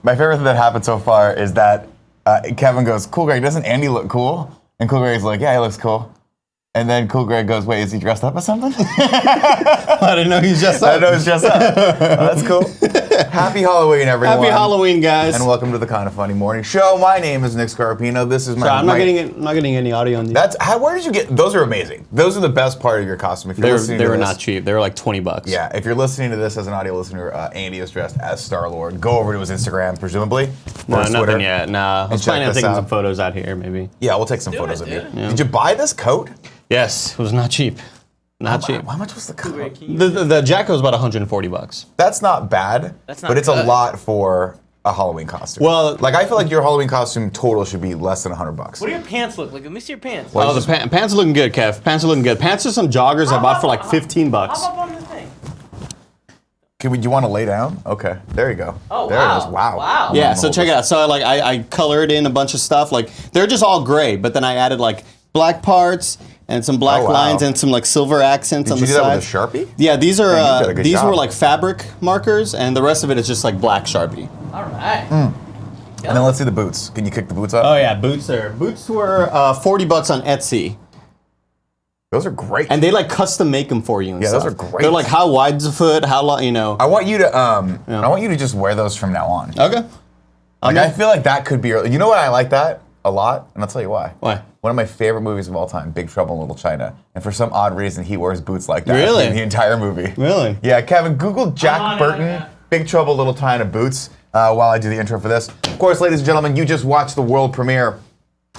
My favorite thing that happened so far is that Kevin goes, "Cool Greg, doesn't Andy look cool?" And Cool Greg's like, "Yeah, he looks cool." And then Cool Greg goes, "Wait, is he dressed up as something?" I didn't know he's dressed up. I didn't know he's dressed up. Oh, that's cool. Happy Halloween, everyone. Happy Halloween, guys. And welcome to the Kind of Funny Morning Show. My name is Nick Scarpino. This is my... I'm not getting any audio on these. Where did you get... Those are amazing. Those are the best part of your costume. If you're They were not cheap. They were like $20. Yeah, if you're listening to this as an audio listener, Andy is dressed as Star-Lord. Go over to his Instagram, presumably. No, nothing Twitter, yet. Nah, I was planning on taking some photos out here, maybe. Yeah, we'll take some photos of you. Yeah. Did you buy this coat? Yes, it was not cheap. Not cheap. How much was the coat? The jacket was about $140. That's not bad, but it's a lot for a Halloween costume. Well, like I feel like your Halloween costume total should be less than $100. What do your pants look like? Let me see your pants. Oh, the pants are looking good, Kev. Pants are looking good. Pants are some joggers I bought for like $15. Hop up on the thing. Do you want to lay down? Okay, there you go. Oh, there wow. it is. Wow. Yeah, so check it out. So like I colored in a bunch of stuff. Like they're just all gray, but then I added like black parts and some black lines and some like silver accents on the side. Did you do that with a Sharpie? Yeah, these are these were like fabric markers, and the rest of it is just like black Sharpie. All right. And then let's see the boots. Can you kick the boots up? Oh yeah, boots were $40 on Etsy. Those are great. And they like custom make them for you. And stuff. Those are great. They're like how wide's a foot, how long, you know. I want you to just wear those from now on. Okay. Like I feel like that could be. You know what? I like that a lot, and I'll tell you why. Why? One of my favorite movies of all time, Big Trouble in Little China, and for some odd reason, he wears boots like that Really? in the entire movie. Really? Yeah, Kevin, Google Jack Burton, Big Trouble in Little China boots while I do the intro for this. Of course, ladies and gentlemen, you just watched the world premiere.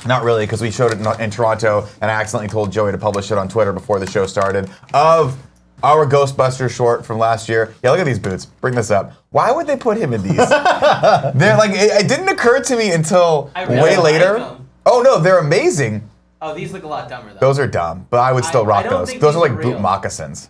Not really, because we showed it in Toronto, and I accidentally told Joey to publish it on Twitter before the show started, of our Ghostbusters short from last year. Yeah, look at these boots. Bring this up. Why would they put him in these? They're like, it didn't occur to me until way later. Like them. Oh no, they're amazing. Oh, these look a lot dumber though. Those are dumb, but I would still rock I don't those. think Those are these like are boot real. moccasins.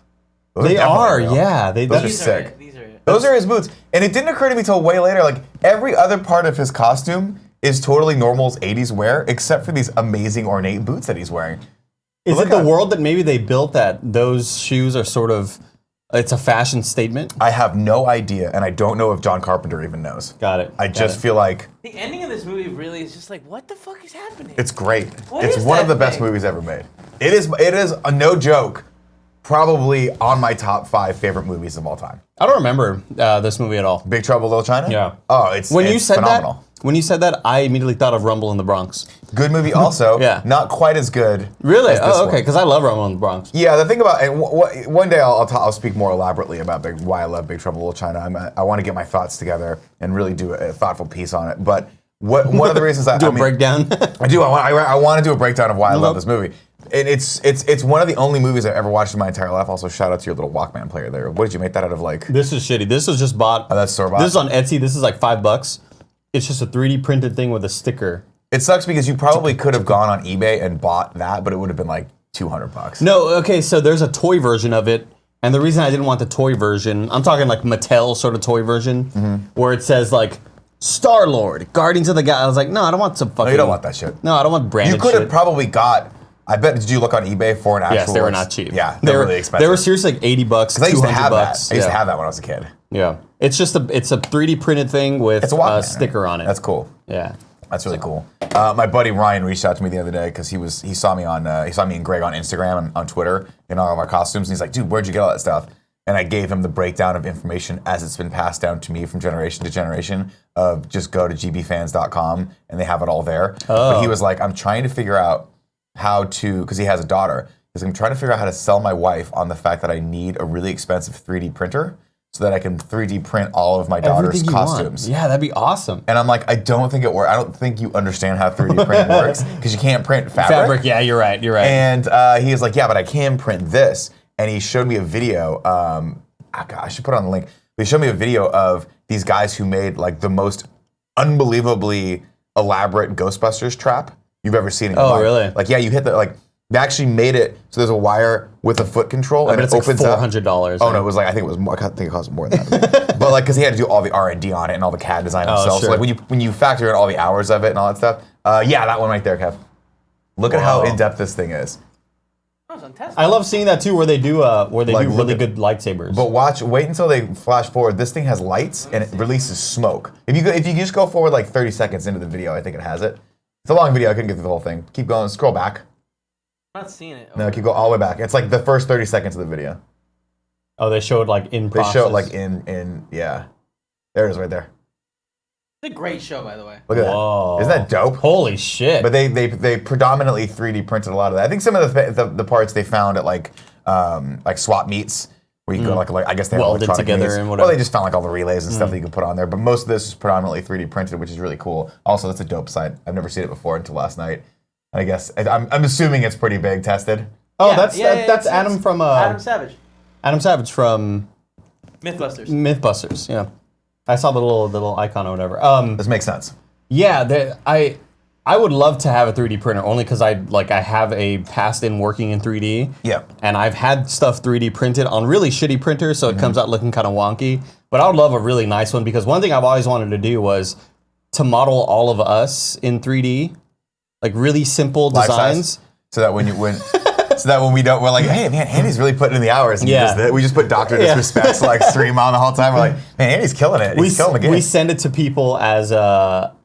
They are, yeah. Those are sick. These are. Those are his boots. And it didn't occur to me till way later, like every other part of his costume is totally normal's 80s wear, except for these amazing ornate boots that he's wearing. Is it the world that maybe they built that those shoes are sort of, it's a fashion statement? I have no idea, and I don't know if John Carpenter even knows. Got it. I just feel like The ending of this movie really is just like, what the fuck is happening? it's great. What It's is one of that the best thing? movies ever made. It is a no joke, probably on my top 5 favorite movies of all time. I don't remember this movie at all. Big Trouble in Little China? Yeah. Oh, it's phenomenal. When you said that, I immediately thought of Rumble in the Bronx. Good movie also. Yeah. Not quite as good. Really? as this Oh, okay, one. because I love Rumble in the Bronx. Yeah, the thing about and one day I'll speak more elaborately about why I love Big Trouble in Little China. I want to get my thoughts together and really do a thoughtful piece on it. But one of the reasons Do a breakdown. I do. I want to do a breakdown of why I love this movie. And it's one of the only movies I've ever watched in my entire life. Also, shout out to your little Walkman player there. What did you make that out of? Like This is shitty. This was just bought. Oh, that's store bought. This is on Etsy. This is like $5. It's just a 3D printed thing with a sticker. It sucks because you probably could have gone on eBay and bought that, but it would have been like $200. No, okay, so there's a toy version of it, and the reason I didn't want the toy version, I'm talking like Mattel sort of toy version, where it says like Star-Lord, Guardians of the Galaxy. I was like, no, I don't want some fucking. No, you don't want that shit. No, I don't want branded You could shit. have probably got. I bet. Did you look on eBay for an actual? Yes, they were not cheap. Yeah, they're really expensive. They were seriously like $80, $200. I used to have that. bucks. I used to have that when I was a kid. Yeah, it's just it's a 3D printed thing with It's a Walkman, sticker on it. That's cool. Yeah. That's really cool. My buddy Ryan reached out to me the other day because he saw me and Greg on Instagram and on Twitter in all of our costumes, and he's like, "Dude, where'd you get all that stuff?" And I gave him the breakdown of information as it's been passed down to me from generation to generation. Of just go to gbfans.com and they have it all there. But he was like, "I'm trying to figure out how to," because he has a daughter. He's like, "I'm trying to figure out how to sell my wife on the fact that I need a really expensive 3D printer." So that I can 3D print all of my daughter's Everything you costumes. want. Yeah, that'd be awesome. And I'm like, I don't think it works. I don't think you understand how 3D printing works because you can't print fabric. Yeah, you're right. You're right. And he was like, yeah, but I can print this. And he showed me a video. I should put it on the link. They showed me a video of these guys who made like the most unbelievably elaborate Ghostbusters trap you've ever seen in your life. Oh, really? Like, yeah, you hit the like. They actually made it so there's a wire with a foot control, and it it's opens like up. $400. Oh no, it was like I think it was more. I think it cost more than that. But like, because he had to do all the R&D on it and all the CAD design himself. Sure. So like when you factor in all the hours of it and all that stuff, yeah, that one right there, Kev. Look at how in depth this thing is. Oh, cameras on Tesla. I love seeing that too, where they do Like, do look really at- good lightsabers. But wait until they flash forward. This thing has lights and it releases smoke. If you just go forward like 30 seconds into the video, I think it has it. It's a long video. I couldn't get through the whole thing. Keep going. Scroll back. I'm not seeing it. No, keep going all the way back. It's like the first 30 seconds of the video. Oh, they show it like in They process. show it like in yeah. There it is right there. It's a great show, by the way. Look at Whoa. that. Isn't that dope? Holy shit. But they predominantly 3D printed a lot of that. I think some of the parts they found at like swap meets where you go like I guess they have Welded electronic together meets. and whatever. Or they just found like all the relays and stuff that you can put on there. But most of this is predominantly 3D printed, which is really cool. Also, that's a dope site. I've never seen it before until last night. And I guess I'm assuming it's pretty big tested. Oh, Yeah, that's it's Adam from Adam Savage. Adam Savage from Mythbusters. Mythbusters. Yeah, I saw the little icon or whatever. This makes sense. Yeah, I would love to have a 3D printer only because I have a past in working in 3D. Yeah. And I've had stuff 3D printed on really shitty printers, so it comes out looking kind of wonky. But I would love a really nice one because one thing I've always wanted to do was to model all of us in 3D, like really simple Life designs. size. So that when we don't, we're like, hey man, Andy's really putting in the hours. And Yeah. we just put Dr. Disrespect's like stream on the whole time. We're like, man, Andy's killing it. He's killing the game. We send it to people as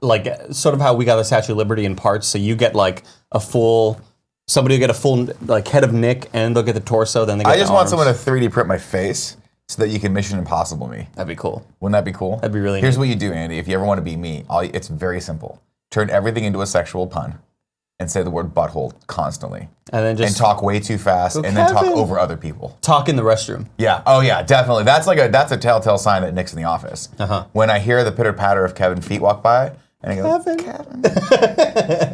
like sort of how we got the Statue of Liberty in parts. So you get like somebody will get a full like head of Nick, and they'll get the torso. Then they get I just the want arms. someone to 3D print my face so that you can Mission Impossible me. That'd be cool. Wouldn't that be cool? That'd be really Here's neat. what you do, Andy. If you ever want to be me, it's very simple. Turn everything into a sexual pun and say the word butthole constantly. And then just talk way too fast and then talk Kevin. over other people. talk in the restroom. Yeah. Oh yeah, definitely. That's a telltale sign that Nick's in the office. Uh-huh. When I hear the pitter patter of Kevin's feet walk by and I go,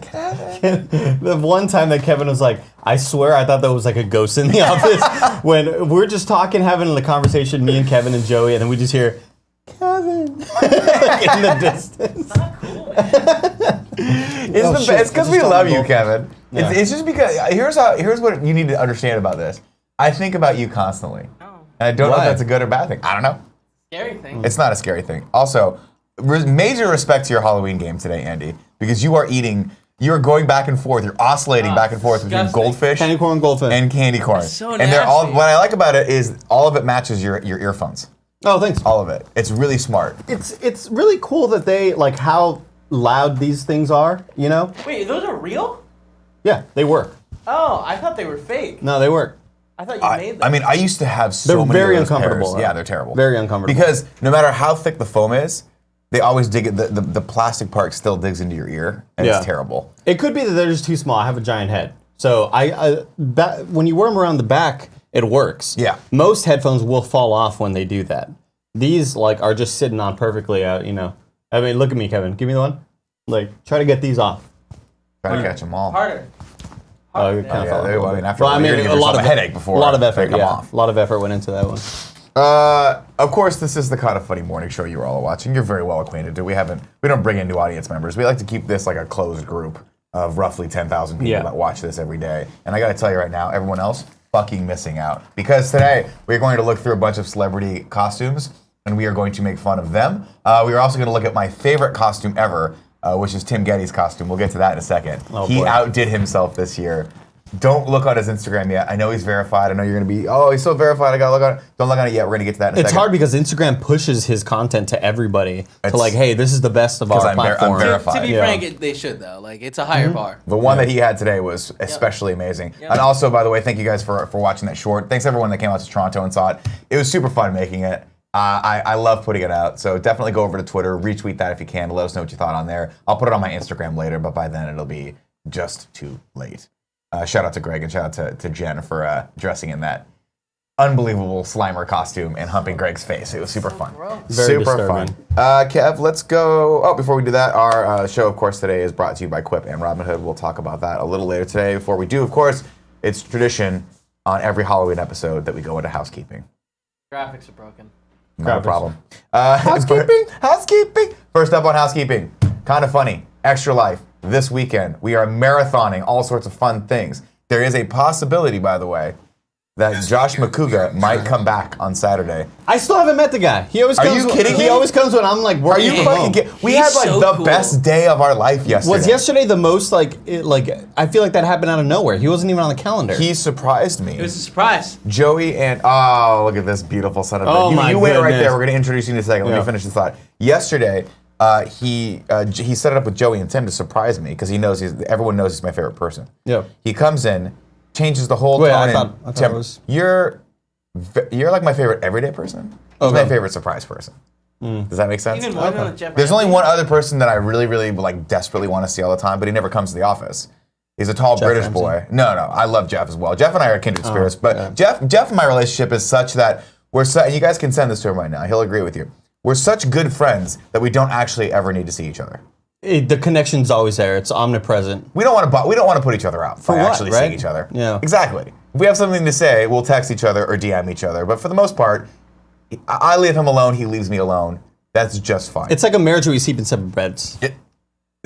Kevin. The one time that Kevin was like, I swear I thought that was like a ghost in the office. When we're just talking, having the conversation, me and Kevin and Joey, and then we just hear, Kevin, like in the distance. Not cool, man. It's because we Just love on you, both. Kevin. Yeah. It's just because here's what you need to understand about this. I think about you constantly. No. And I don't know if Why? that's a good or bad thing. I don't know. Scary thing. It's not a scary thing. Also, major respect to your Halloween game today, Andy, because you are going back and forth. You're oscillating back and forth between disgusting. goldfish Candy corn, goldfish. and candy corn. That's so and they're all. nasty. What I like about it is all of it matches your earphones. Oh, thanks. All of it. It's really smart. It's really cool that they like how loud these things are. You know? Wait, those are real? Yeah, they work. Oh, I thought they were fake. No, they work. I thought you made them. I mean, I used to have so They're many very of those uncomfortable. pairs. Yeah, they're terrible. Very uncomfortable. Because no matter how thick the foam is, they always dig it. The plastic part still digs into your ear, and Yeah. it's terrible. It could be that they're just too small. I have a giant head, so when you wear them around the back, it works. Yeah. Most headphones will fall off when they do that. These like are just sitting on perfectly. You know. I mean, look at me, Kevin. Give me the one. Like, try to get these off. Try to catch them all. Harder. Oh, you're kind of Yeah, falling. I mean, after Well, I you're mean, gonna give a lot yourself of a headache before. a lot of they effort. come Yeah, off. a lot of effort went into that one. Of course, this is the kind of funny morning show you're all watching. You're very well acquainted. We don't bring in new audience members. We like to keep this like a closed group of roughly 10,000 people Yeah. that watch this every day. And I got to tell you right now, everyone else fucking missing out because today we're going to look through a bunch of celebrity costumes and we are going to make fun of them. We are also going to look at my favorite costume ever, which is Tim Gettys' costume. We'll get to that in a second. Oh, he boy. outdid himself this year. Don't look on his Instagram yet. I know he's verified. I know you're going to be, oh, he's so verified. I got to look on it. Don't look on it yet. We're going to get to that in a It's second. hard because Instagram pushes his content to everybody to It's- like, hey, this is the best of our 'Cause I'm platform. verified. To be Yeah. frank, they should though. Like it's a higher bar. The one that he had today was especially amazing. Yep. And also, by the way, thank you guys for watching that short. Thanks everyone that came out to Toronto and saw it. It was super fun making it. I love putting it out. So definitely go over to Twitter, retweet that if you can. Let us know what you thought on there. I'll put it on my Instagram later, but by then it'll be just too late. Shout out to Greg and shout out to Jen for dressing in that unbelievable Slimer costume and humping Greg's face. It was super fun. gross. Very Super disturbing. fun. Kev, let's go. Oh, before we do that, our show, of course, today is brought to you by Quip and Robinhood. We'll talk about that a little later today. Before we do, of course, it's tradition on every Halloween episode that we go into housekeeping. Graphics are broken. Not a Graphics. problem. Housekeeping? Housekeeping. First up on housekeeping. Kind of funny. Extra Life. This weekend, we are marathoning all sorts of fun things. There is a possibility, by the way, that Josh McCouga might come back on Saturday. I still haven't met the guy. He always comes. you kidding me? He always comes when I'm like Are working you from fucking home. kidding? We He's had like so the cool. best day of our life yesterday. Was yesterday the most like I feel like that happened out of nowhere. He wasn't even on the calendar. He surprised me. It was a surprise. Joey and oh, look at this beautiful son of a. Oh, my you wait right goodness. there. We're gonna introduce you in a second. Let Yeah. me finish this thought. Yesterday, he set it up with Joey and Tim to surprise me because he knows everyone knows he's my favorite person. Yeah. He comes in, changes the whole Wait, tone. I and thought Tim, it was- you're like my favorite everyday person. He's my favorite surprise person. Does that make sense? Even more than Jeff. There's only one other person that I really, really like desperately want to see all the time, but he never comes to the office. He's a tall British Ramsey. boy. No, I love Jeff as well. Jeff and I are kindred spirits, but yeah. Jeff and my relationship is such that and you guys can send this to him right now. He'll agree with you. We're such good friends that we don't actually ever need to see each other. The connection's always there. It's omnipresent. We don't want to put each other out by what, actually right? seeing each other. Yeah. Exactly. If we have something to say, we'll text each other or DM each other. But for the most part, I leave him alone. He leaves me alone. That's just fine. It's like a marriage where you sleep in separate beds.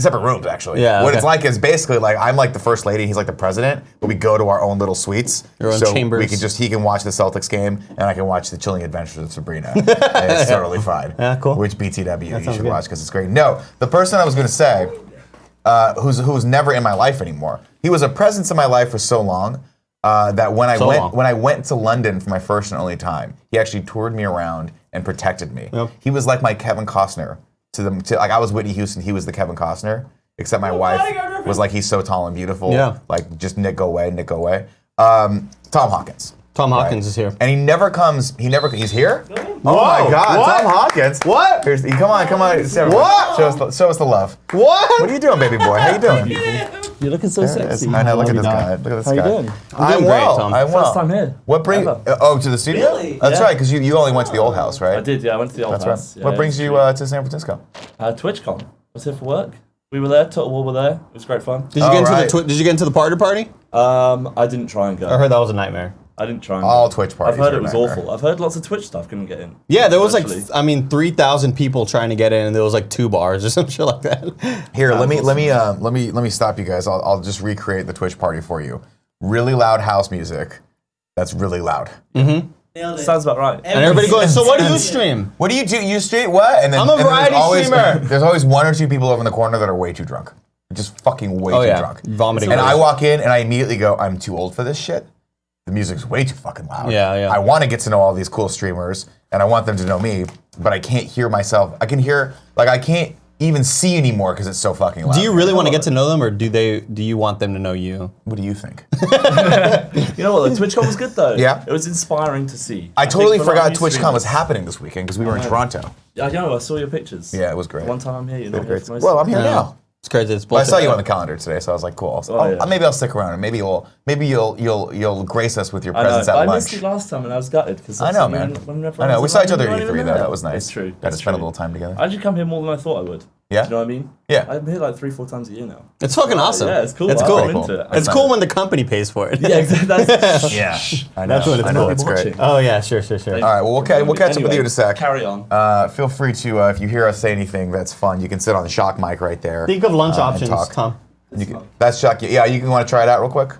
Separate rooms, actually. Yeah, What okay. it's like is basically like I'm like the first lady, he's like the president, but we go to our own little suites. Your own so chambers. he can watch the Celtics game, and I can watch the Chilling Adventures of Sabrina. And it's totally fine. Yeah, cool. Which BTW you sounds should good. watch because it's great. No, the person I was going to say, who's never in my life anymore. He was a presence in my life for so long that when I went to London for my first and only time, he actually toured me around and protected me. Yep. He was like my Kevin Costner like I was Whitney Houston, he was the Kevin Costner. Except my wife was like, he's so tall and beautiful. Yeah. Like, just Nick, go away, Nick, go away. Tom Hawkins. Tom Hawkins is here. And he's here? Oh Whoa, my God, what? Tom Hawkins. What? Come on. Sarah, What? Show us the love. What? What are you doing, baby boy? How you doing? You're looking so sexy. I know, look at this guy. Look at this How you guy. doing? I'm doing great, well. Tom. I'm well. First time here. What brings Ever. to the studio? Really? That's Yeah. right, because you only went to the old house, right? I did, yeah. I went to the old That's house. right. Yeah, What brings you to San Francisco? TwitchCon. I was here for work. We were there. Total War were there. It was great fun. Did you get into right. Did you get into the party? I didn't try and go. I heard that was a nightmare. I didn't try and All go. Twitch parties I've heard are it was a nightmare. awful. I've heard lots of Twitch stuff couldn't get in. Yeah, there was Actually. 3,000 people trying to get in, and there was like 2 bars or some shit like that. Here, let me stop you guys. I'll just recreate the Twitch party for you. Really loud house music. That's really loud. Nailed it. Sounds about right. And everybody going, so what do you stream? What do? You street what? And then I'm a and then variety streamer. There's always 1 or 2 people over in the corner that are way too drunk. Just fucking way too drunk. Vomiting. And I walk in and I immediately go, I'm too old for this shit. The music's way too fucking loud. Yeah. I want to get to know all these cool streamers and I want them to know me, but I can't hear myself. I can't even see anymore because it's so fucking loud. Do you really want to get to know them, or do you want them to know you? What do you think? You know what? The TwitchCon was good though. Yeah. It was inspiring to see. I totally think for a lot forgot of new TwitchCon was streamers- happening this weekend because we were in Toronto. I know. I saw your pictures. Yeah, it was great. One time I'm here, you're not here for most Well, of I'm here now. It's crazy. It's Well, I bullshit. saw you on the calendar today, so I was like, cool. yeah. Maybe I'll stick around and maybe you'll grace us with your I know. presence But at I lunch. missed you last time and I was gutted because I know, man. I know. We saw each other at E3 though. That was nice. That's true. Got to That's spend a true. little time together. I actually come here more than I thought I would. Yeah? Do you know what I mean? Yeah. I'm here like 3-4 times a year now. It's fucking awesome. Yeah, it's cool. It's I'm cool. into it. It's cool when the company pays for it. Yeah, exactly. That's, Yeah, I know. That's what it's I know. for. It's great. Watching. Oh yeah, sure. All right, well, we'll catch up with you in a sec. Carry on. Feel free to, if you hear us say anything that's fun, you can sit on the shock mic right there. Think of lunch and options, talk. Tom. That's shock. Yeah, you can want to try it out real quick.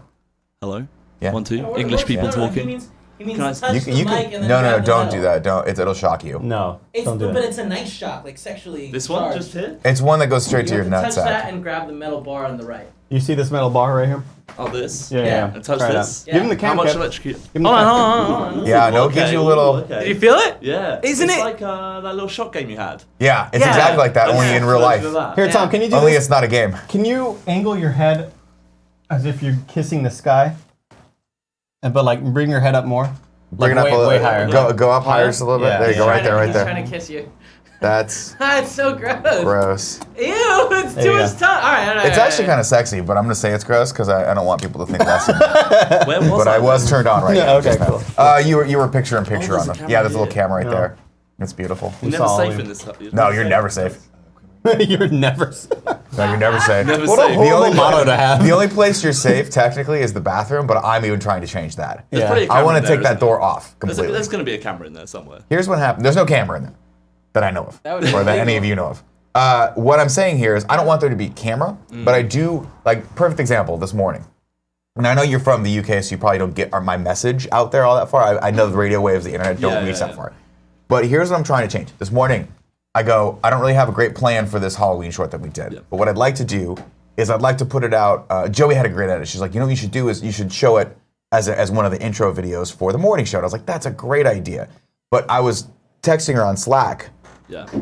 Hello? Yeah. 1, 2. English people talking. He means Can I- touch the You mic can. and then No, grab the don't metal. do that. Don't. It'll shock you. No, don't do But that. it's a nice shock, like sexually. This one charged. just here? It's one that goes straight to You your have to touch that nutsack. and grab the metal bar on the right. You see this metal bar right here? Oh, this? Yeah. And touch Try it this? out. Give him the Yeah. How cam. much Kev. electrocute? Give him the Hold on, cam. hold on. Yeah, no, it gives you a little. Okay. Did you feel it? Yeah. Isn't it's it- like that little shot game you had. Yeah, it's Yeah. exactly like that, only in real life. Here, Tom, can you do Only this? it's not a game. Can you angle your head as if you're kissing the sky? But like bring your head up more. Bring it Like up a little. way higher. Go up higher just a little bit. Yeah. There you go, right there, right He's there. trying to kiss you. That's It's so gross. gross. Ew, it's There too you much go. time. All right. It's actually kind of sexy, but I'm gonna say it's gross because I don't want people to think less of me. Where was But I was turned on right Yeah, now. okay, just now. cool. You were picture in picture there's on a them. Yeah, there's a little camera camera right Yeah. there. It's beautiful. You're never Solid. safe in this. No, you're never safe. You're never. No, you're never safe. Never What a safe. horrible motto to have. The only place you're safe technically is the bathroom, but I'm even trying to change that. There's Yeah. probably a I camera want in to there, take that isn't there? door off completely. There's going to be a camera in there somewhere. Here's what happened. There's no camera in there that I know of, That would be or that any illegal. of you know of. What I'm saying here is I don't want there to be camera, but I do, like, perfect example this morning. And I know you're from the UK, so you probably don't get my message out there all that far. I know the radio waves, the internet don't reach that far. But here's what I'm trying to change. This morning, I don't really have a great plan for this Halloween short that we did. Yeah. But what I'd like to do is I'd like to put it out. Joey had a great edit. She's like, what you should do is you should show it as one of the intro videos for the morning show. And I was like, that's a great idea. But I was texting her on Slack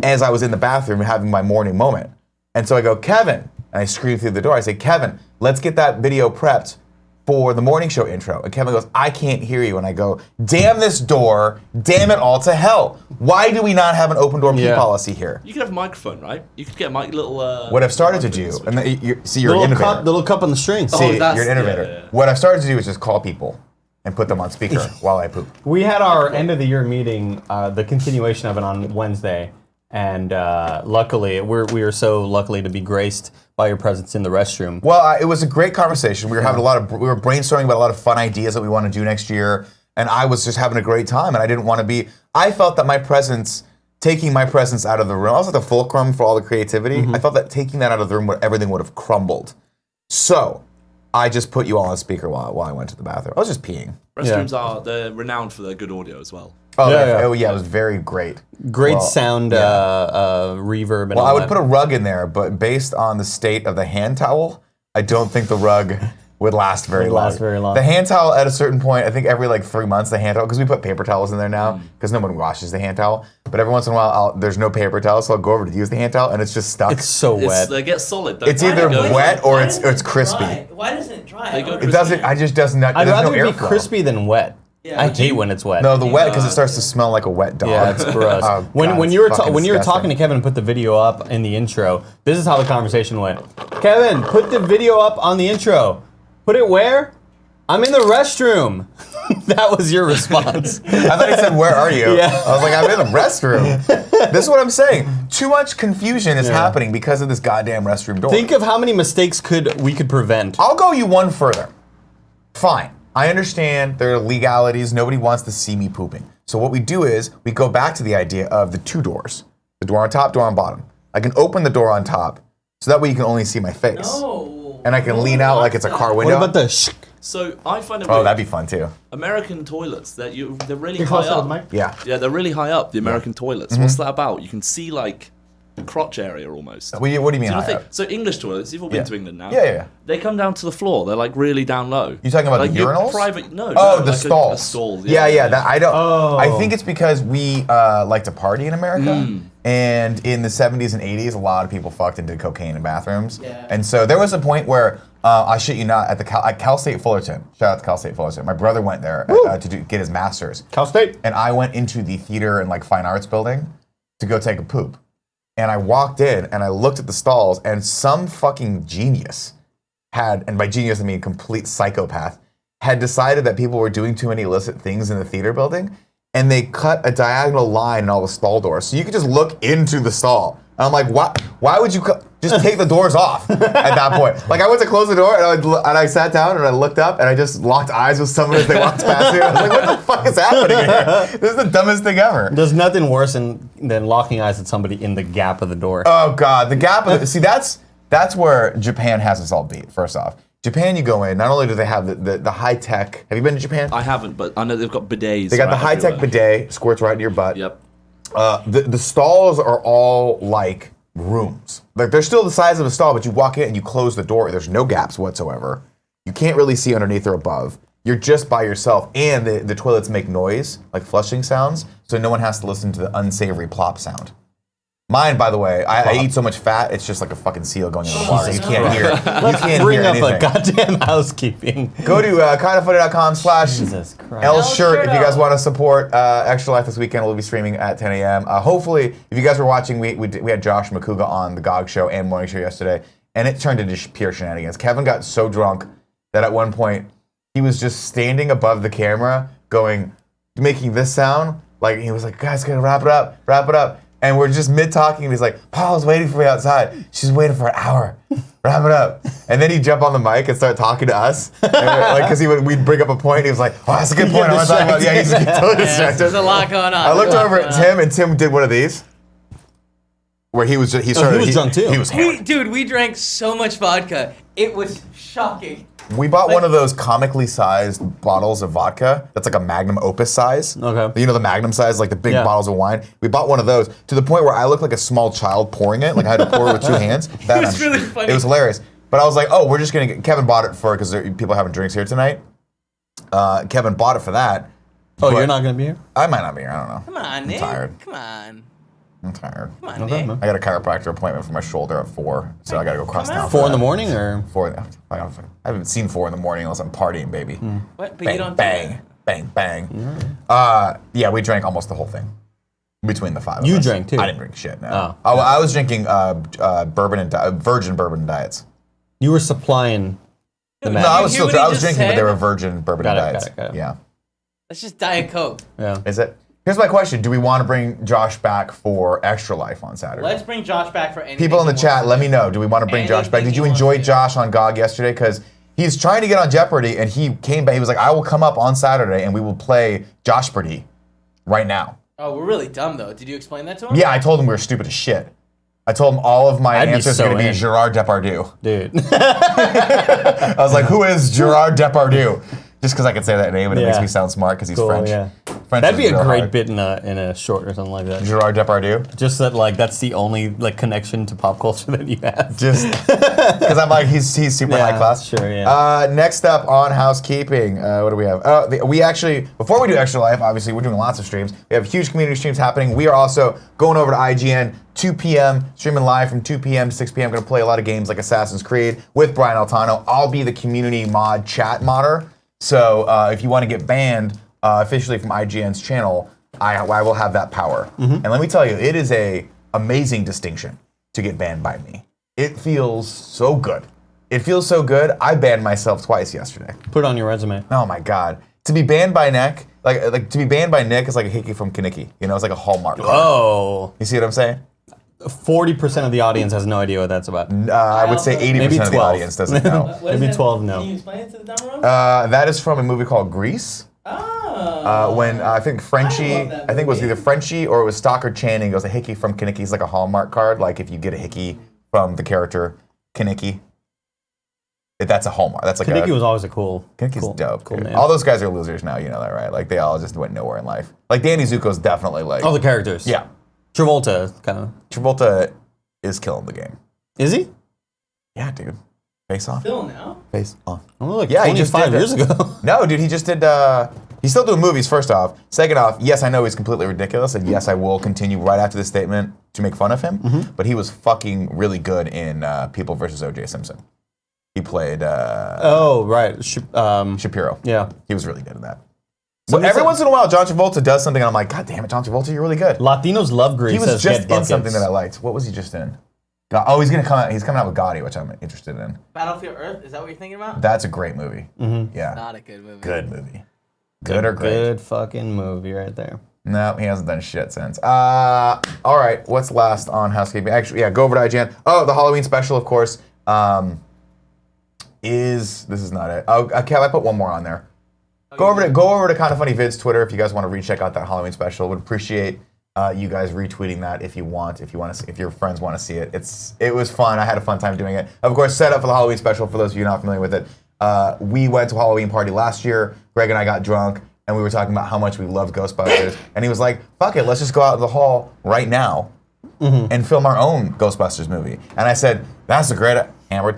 as I was in the bathroom having my morning moment. And so I go, Kevin, and I scream through the door. I say, Kevin, let's get that video prepped for the morning show intro. And Kevin goes, I can't hear you. And I go, damn this door, damn it all to hell. Why do we not have an open door pee policy here? You could have a microphone, right? You could get a little... what I've started to do, and you're an innovator. The little cup on the string. See, you're an innovator. Yeah. What I've started to do is just call people and put them on speaker while I poop. We had our end of the year meeting, the continuation of it on Wednesday. And luckily, we were so lucky to be graced by your presence in the restroom. Well, it was a great conversation. We were having we were brainstorming about a lot of fun ideas that we want to do next year, and I was just having a great time. And I didn't want to be. I felt that taking my presence out of the room, I was like the fulcrum for all the creativity. I felt that taking that out of the room, everything would have crumbled. So I just put you all on speaker while I went to the bathroom. I was just peeing. Restrooms they're renowned for their good audio as well. Oh yeah, it was very great. Great sound, reverb, and all I would that. put a rug in there, but based on the state of the hand towel, I don't think the rug would last very long. The hand towel at a certain point, I think every 3 months, the hand towel, because we put paper towels in there now, because no one washes the hand towel. But every once in a while, there's no paper towel, so I'll go over to use the hand towel, and it's just stuck. It's so wet. They get solid. It's either wet or it's crispy. Why doesn't it dry? It doesn't. I just doesn't. I'd rather no it be crispy than wet. Yeah, I hate when it's wet. No, the wet because it starts to smell like a wet dog. Yeah, it's gross. Oh, when God, you were disgusting. talking to Kevin and put the video up in the intro, this is how the conversation went. Kevin, put the video up on the intro. Put it where? I'm in the restroom. That was your response. I thought he said, where are you? Yeah. I was like, I'm in the restroom. This is what I'm saying. Too much confusion is happening because of this goddamn restroom door. Think of how many mistakes we could prevent. I'll go you one further. Fine. I understand there are legalities. Nobody wants to see me pooping. So what we do is we go back to the idea of the two doors. The door on top, door on bottom. I can open the door on top so that way you can only see my face. No. And I can lean out like it's a car window. What about the So I find it Oh, weird. that'd be fun too. American toilets, they're really You high close to the up. mic? Yeah. Yeah, they're really high up, the American toilets. What's that about? You can see the crotch area almost. What do you mean Do you know high the up? thing? So English toilets, you've all been to England now. Yeah. They come down to the floor. They're really down low. You talking about the your urinals? Private? No. Oh, no, the like stalls. A stall. Yeah. That I don't. Oh. I think it's because we like to party in America, and in the 70s and 80s, a lot of people fucked and did cocaine in bathrooms. Yeah. And so there was a point where I shit you not, at Cal State Fullerton. Shout out to Cal State Fullerton. My brother went there to get his master's. Cal State. And I went into the theater and fine arts building to go take a poop. And I walked in and I looked at the stalls, and some fucking genius and by genius I mean complete psychopath, had decided that people were doing too many illicit things in the theater building, and they cut a diagonal line in all the stall doors. So you could just look into the stall. And I'm like, why would you just take the doors off at that point? I went to close the door, and I sat down, and I looked up, and I just locked eyes with someone as they walked past me. I was like, what the fuck is happening here? This is the dumbest thing ever. There's nothing worse than locking eyes with somebody in the gap of the door. Oh, God. The gap of see, that's where Japan has us all beat, first off. Japan, you go in, not only do they have the high-tech... Have you been to Japan? I haven't, but I know they've got bidets. They got the high-tech everywhere. bidet, squirts right in your butt. Yep. The stalls are all like rooms. They're still the size of a stall, but you walk in and you close the door. There's no gaps whatsoever. You can't really see underneath or above. You're just by yourself, and the toilets make noise, like flushing sounds, so no one has to listen to the unsavory plop sound. Mine, by the way, I eat so much fat, it's just like a fucking seal going in the water. You can't hear. You can't Bring hear up anything. a goddamn housekeeping. Go to kindoffunny.com/. Jesus Christ. L-Shirt if you guys want to support Extra Life this weekend. We'll be streaming at 10 a.m. Hopefully, if you guys were watching, we had Josh McCouga on the GOG show and Morning Show yesterday, and it turned into pure shenanigans. Kevin got so drunk that at one point, he was just standing above the camera making this sound. He was like, guys, gotta wrap it up. And we're just mid-talking, and he's like, Paul's waiting for me outside. She's waiting for an hour. Wrap it up. And then he'd jump on the mic and start talking to us. Because we'd bring up a point, and he was like, oh, that's a good point. I want to talk about Yeah, he's totally distracted. There's a lot going on. I looked over at Tim, and Tim did one of these. where he was he was drunk too. He was hammered. We drank so much vodka. It was shocking. We bought one of those comically sized bottles of vodka that's like a magnum opus size. Okay. You know the magnum size, like the big bottles of wine? We bought one of those to the point where I looked like a small child pouring it. Like I had to pour it with 2 hands. It was really funny. It was hilarious. But I was like, oh, we're just going to get... Kevin bought it for... Because people are having drinks here tonight. Kevin bought it for that. Oh, you're not going to be here? I might not be here. I don't know. Come on, Nick. tired. Come on. I'm tired. Come on, Okay, Nick. man. I got a chiropractor appointment for my shoulder at 4. So I got to go cross Come town. on. 4 in the morning or? 4. I haven't seen 4 in the morning unless I'm partying, baby. What? But Bang, you don't bang, bang, bang. Yeah, we drank almost the whole thing. Between the 5 of us. You drank too? I didn't drink shit, no. Oh. I was drinking bourbon and virgin bourbon diets. You were supplying the No, man. I was hear what he I was just drinking, but said? they were virgin bourbon Got it, diets. got it. Yeah. That's just Diet Coke. Yeah. Is it? Here's my question. Do we want to bring Josh back for Extra Life on Saturday? Let's bring Josh back for anything. People in the he chat, wants let to me do. know. Do we want to bring Josh back? Anything Did you he wants enjoy to do. Josh on GOG yesterday? Because he's trying to get on Jeopardy, and he came back. He was like, I will come up on Saturday, and we will play Joshpardy right now. Oh, we're really dumb though. Did you explain that to him? Yeah, I told him we were stupid as shit. I told him all of my I'd be answers so are going to be in. Gerard Depardieu. Dude. I was like, who is Gerard Depardieu? Just because I can say that name and it makes Yeah. me sound smart because he's Cool, French. yeah. French That'd is be a real great hard. bit in a short or something like that. Gerard Depardieu. Just that, like, that's the only like connection to pop culture that you have. Just because I'm like, he's super high class. Sure, yeah. Next up on housekeeping, what do we have? We actually, before we do Extra Life, obviously we're doing lots of streams. We have huge community streams happening. We are also going over to IGN 2 p.m. streaming live from 2 p.m. to 6 p.m. Going to play a lot of games like Assassin's Creed with Brian Altano. I'll be the community mod chat modder. So if you want to get banned officially from IGN's channel, I will have that power. And let me tell you, it is a amazing distinction to get banned by me. It feels so good. It feels so good. I banned myself twice yesterday. Put it on your resume. Oh my god. To be banned by Nick, like to be banned by Nick is like a hickey from Kinnicky. You know, it's like a Hallmark card. Oh. You see what I'm saying? 40% of the audience has no idea what that's about. I would say 80% Maybe of the 12. audience doesn't know. What is Maybe that? 12 no. Can you explain it to the dumb room? That is from a movie called Grease. Oh. When I think Frenchie, I love that I think it was movie. either Frenchie or it was Stockard Channing goes, a hickey from Kinnicky is like a Hallmark card. Like if you get a hickey from the character Kinnicky, that's a Hallmark. That's like Kaneki a, was always a cool. Kinnicky's cool, dope. Cool dude. name. All those guys are losers now, you know that, right? Like they all just went nowhere in life. Like Danny Zuko's definitely like, All the characters. yeah. Travolta, kind of. Travolta is killing the game. Is he? Yeah, dude. Face off. Still now? Face on. Oh, like Yeah, he just 25 did years ago. No, dude, he just did. He's still doing movies. First off, second off, yes, I know he's completely ridiculous, and yes, I will continue right after this statement to make fun of him. But he was fucking really good in People vs. O.J. Simpson. He played Oh, right. Shapiro. Yeah. He was really good in that. So But every once in a while, John Travolta does something, and I'm like, God damn it, John Travolta, you're really good. Latinos love Grease. He was as just Get in Buckets. something that I liked. What was he just in? Oh, he's gonna come out. He's coming out with Gotti, which I'm interested in. Battlefield Earth? Is that what you're thinking about? That's a great movie. Yeah, Not a good movie. good movie. Good or great? Good fucking movie right there. No, he hasn't done shit since. All right, what's last on housekeeping? Actually, yeah, go over to IGN. Oh, the Halloween special, of course. This is not it. Oh, Kev, I put one more on there. Go over to Kinda Funny Vids Twitter if you guys want to recheck out that Halloween special. Would appreciate you guys retweeting that if you want. If your friends want to see it. It was fun. I had a fun time doing it. Of course, set up for the Halloween special. For those of you not familiar with it, we went to a Halloween party last year. Greg and I got drunk, and we were talking about how much we loved Ghostbusters. And he was like, "Fuck it, let's just go out in the hall right now and film our own Ghostbusters movie." And I said, "That's a great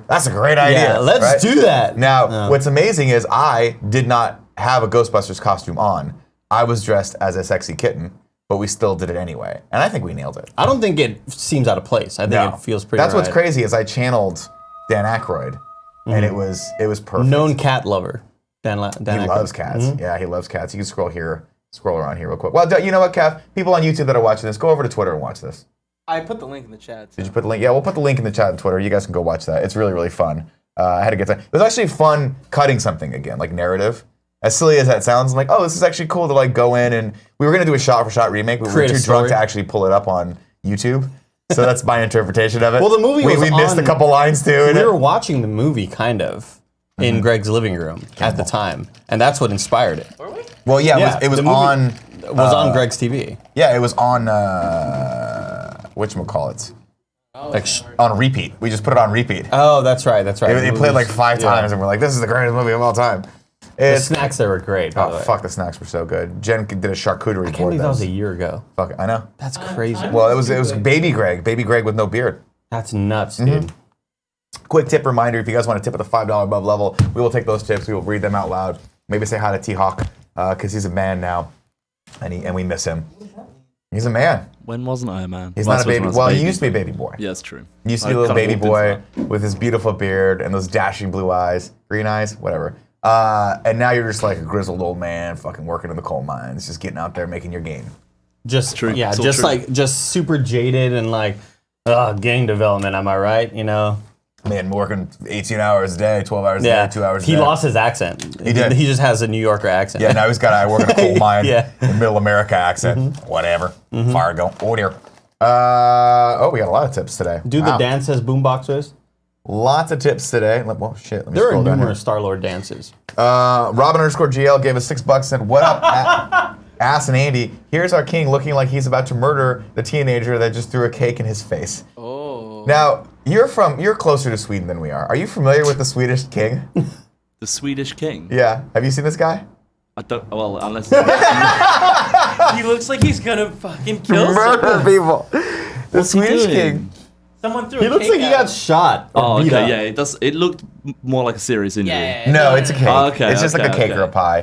That's a great idea. Yeah, let's right? do that. Now, what's amazing is I did not have a Ghostbusters costume on. I was dressed as a sexy kitten, but we still did it anyway. And I think we nailed it. I don't think it seems out of place. I think it feels pretty That's what's right. crazy is I channeled Dan Aykroyd, and it was perfect. Known cat lover. Dan He Aykroyd. loves cats. Yeah, he loves cats. You can scroll around here real quick. Well, you know what, Kev? People on YouTube that are watching this, go over to Twitter and watch this. I put the link in the chat. Did you put the link? Yeah, we'll put the link in the chat on Twitter. You guys can go watch that. It's really, really fun. I had a good time. It was actually fun cutting something again, like narrative. As silly as that sounds, I'm like, oh, this is actually cool to like go in and we were gonna do a shot-for-shot remake, but we were Create a too drunk story. to actually pull it up on YouTube. So that's my interpretation of it. Well, the movie we was missed a on- couple lines too. in We it. were watching the movie kind of in Greg's living room at the time, and that's what inspired it. Were we? Well, yeah, Yeah, it was the movie on. It was on Greg's TV. Yeah, it was on. Whatchamacallit? Like, on repeat. We just put it on repeat. oh, that's right. That's right. They played like 5 Yeah. times, and we're like, "This is the greatest movie of all time." The It's, snacks there were great. By the oh way. fuck, the snacks were so good. Jen did a charcuterie I can't board. believe that was a year ago. Fuck it, I know. That's crazy. Well, it was Baby Greg with no beard. That's nuts, Mm-hmm. dude. Quick tip reminder: if you guys want to tip at the $5 above level, we will take those tips. We will read them out loud. Maybe say hi to T Hawk because he's a man now, and we miss him. He's a man. When wasn't I a man? He's Well, not a I suppose baby. when I was Well, he used to be a baby boy. Yeah, that's true. He used to I be a little kinda baby walked into boy with his beautiful beard and those dashing blue eyes, green eyes, whatever. And now you're just like a grizzled old man, fucking working in the coal mines, just getting out there making your game. Just True. yeah, It's all just true. like just super jaded and like, gang development. Am I right? You know. Man, working 18 hours a day, 12 hours a Yeah. day, 2 hours a He day. lost his accent. He did. He just has a New Yorker accent. Yeah, now he's got I work in a coal mine Yeah. in middle America accent. Mm-hmm. Whatever. Fargo. Oh dear. We got a lot of tips today. Do the Wow. dance as boomboxers. Lots of tips today. Well, shit. Let me There are scroll down here. numerous Star-Lord dances. Robin_GL gave us $6 and said, "What up, Ass and Andy? Here's our king looking like he's about to murder the teenager that just threw a cake in his face." Oh. Now you're closer to Sweden than we are. Are you familiar with the Swedish King? The Swedish King. Yeah. Have you seen this guy? I don't. Well, unless. He looks like he's gonna fucking kill Murder someone. people. The What's he Swedish doing? King. Someone threw He a looks cake like he at got him. shot. Or Oh, beat okay. up. Yeah, it does. It looked more like a serious injury. Yeah. No, it's a cake. Oh, okay, It's just like a okay, cake or a okay. pie.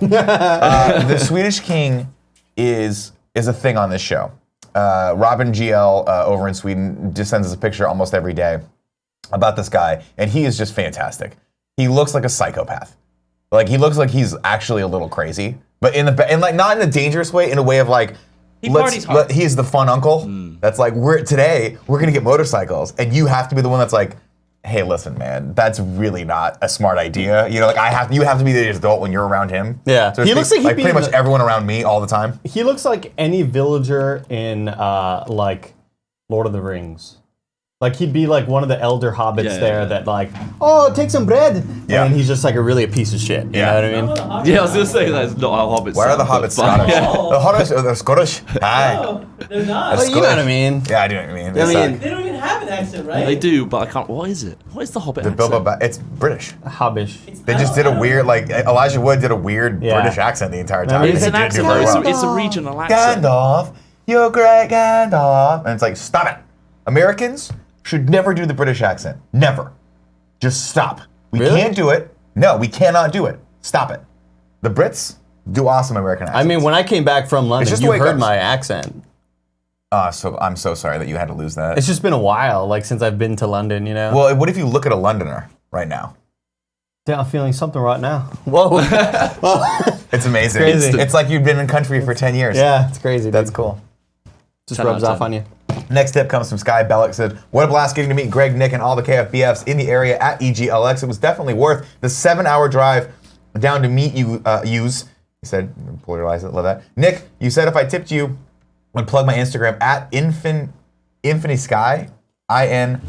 The Swedish King is a thing on this show. Robin GL over in Sweden just sends us a picture almost every day about this guy, and he is just fantastic. He looks like a psychopath. Like he looks like he's actually a little crazy, but in like not in a dangerous way, in a way of like He parties hard. he's the fun uncle that's like we're gonna get motorcycles, and you have to be the one that's like, hey, listen, man, that's really not a smart idea. You know, like you have to be the adult when you're around him. Yeah. So to He looks speak, like he'd be pretty in much the- everyone around me all the time. He looks like any villager in like Lord of the Rings. Like he'd be like one of the elder hobbits Yeah, there yeah. that like, oh, take some bread. Yeah. And he's just like really a piece of shit. You Yeah. know what I mean? Yeah, I was gonna say that's not how hobbits. Why are the sound, hobbits but fine. Scottish? They're Scottish. Hi. No, they're not. Well, you know what I mean. Yeah, I do know what you mean. I It's, mean- They don't even have an accent, right? They do, but I can't. What is it? What is the hobbit? the accent? Bilbo it's British. Hobbish. They just did a weird, like Elijah Wood did a weird Yeah. British accent the entire time. mean, and It's he an didn't accent. do very though. well. It's a regional accent. Gandalf, you're great Gandalf. And it's like, stop it. Americans should never do the British accent. Never. Just stop. We Really? can't do it. No, we cannot do it. Stop it. The Brits do awesome American accents. I mean, when I came back from London, just you the way it heard goes. my accent. so I'm so sorry that you had to lose that. It's just been a while, like since I've been to London, you know? Well, what if you look at a Londoner right now? Yeah, I'm feeling something right now. Whoa. It's amazing. crazy. It's like you've been in country for 10 years. Yeah, it's crazy. That's dude. cool. Just 10 rubs out of off on you. Next tip comes from Sky Bellick. Said, "What a blast getting to meet Greg, Nick, and all the KFBFs in the area at EGLX. It was definitely worth the 7-hour drive down to meet you. He said, polarize it, love that. Nick, you said if I tipped you, I'd plug my Instagram at Infinity Sky, INFI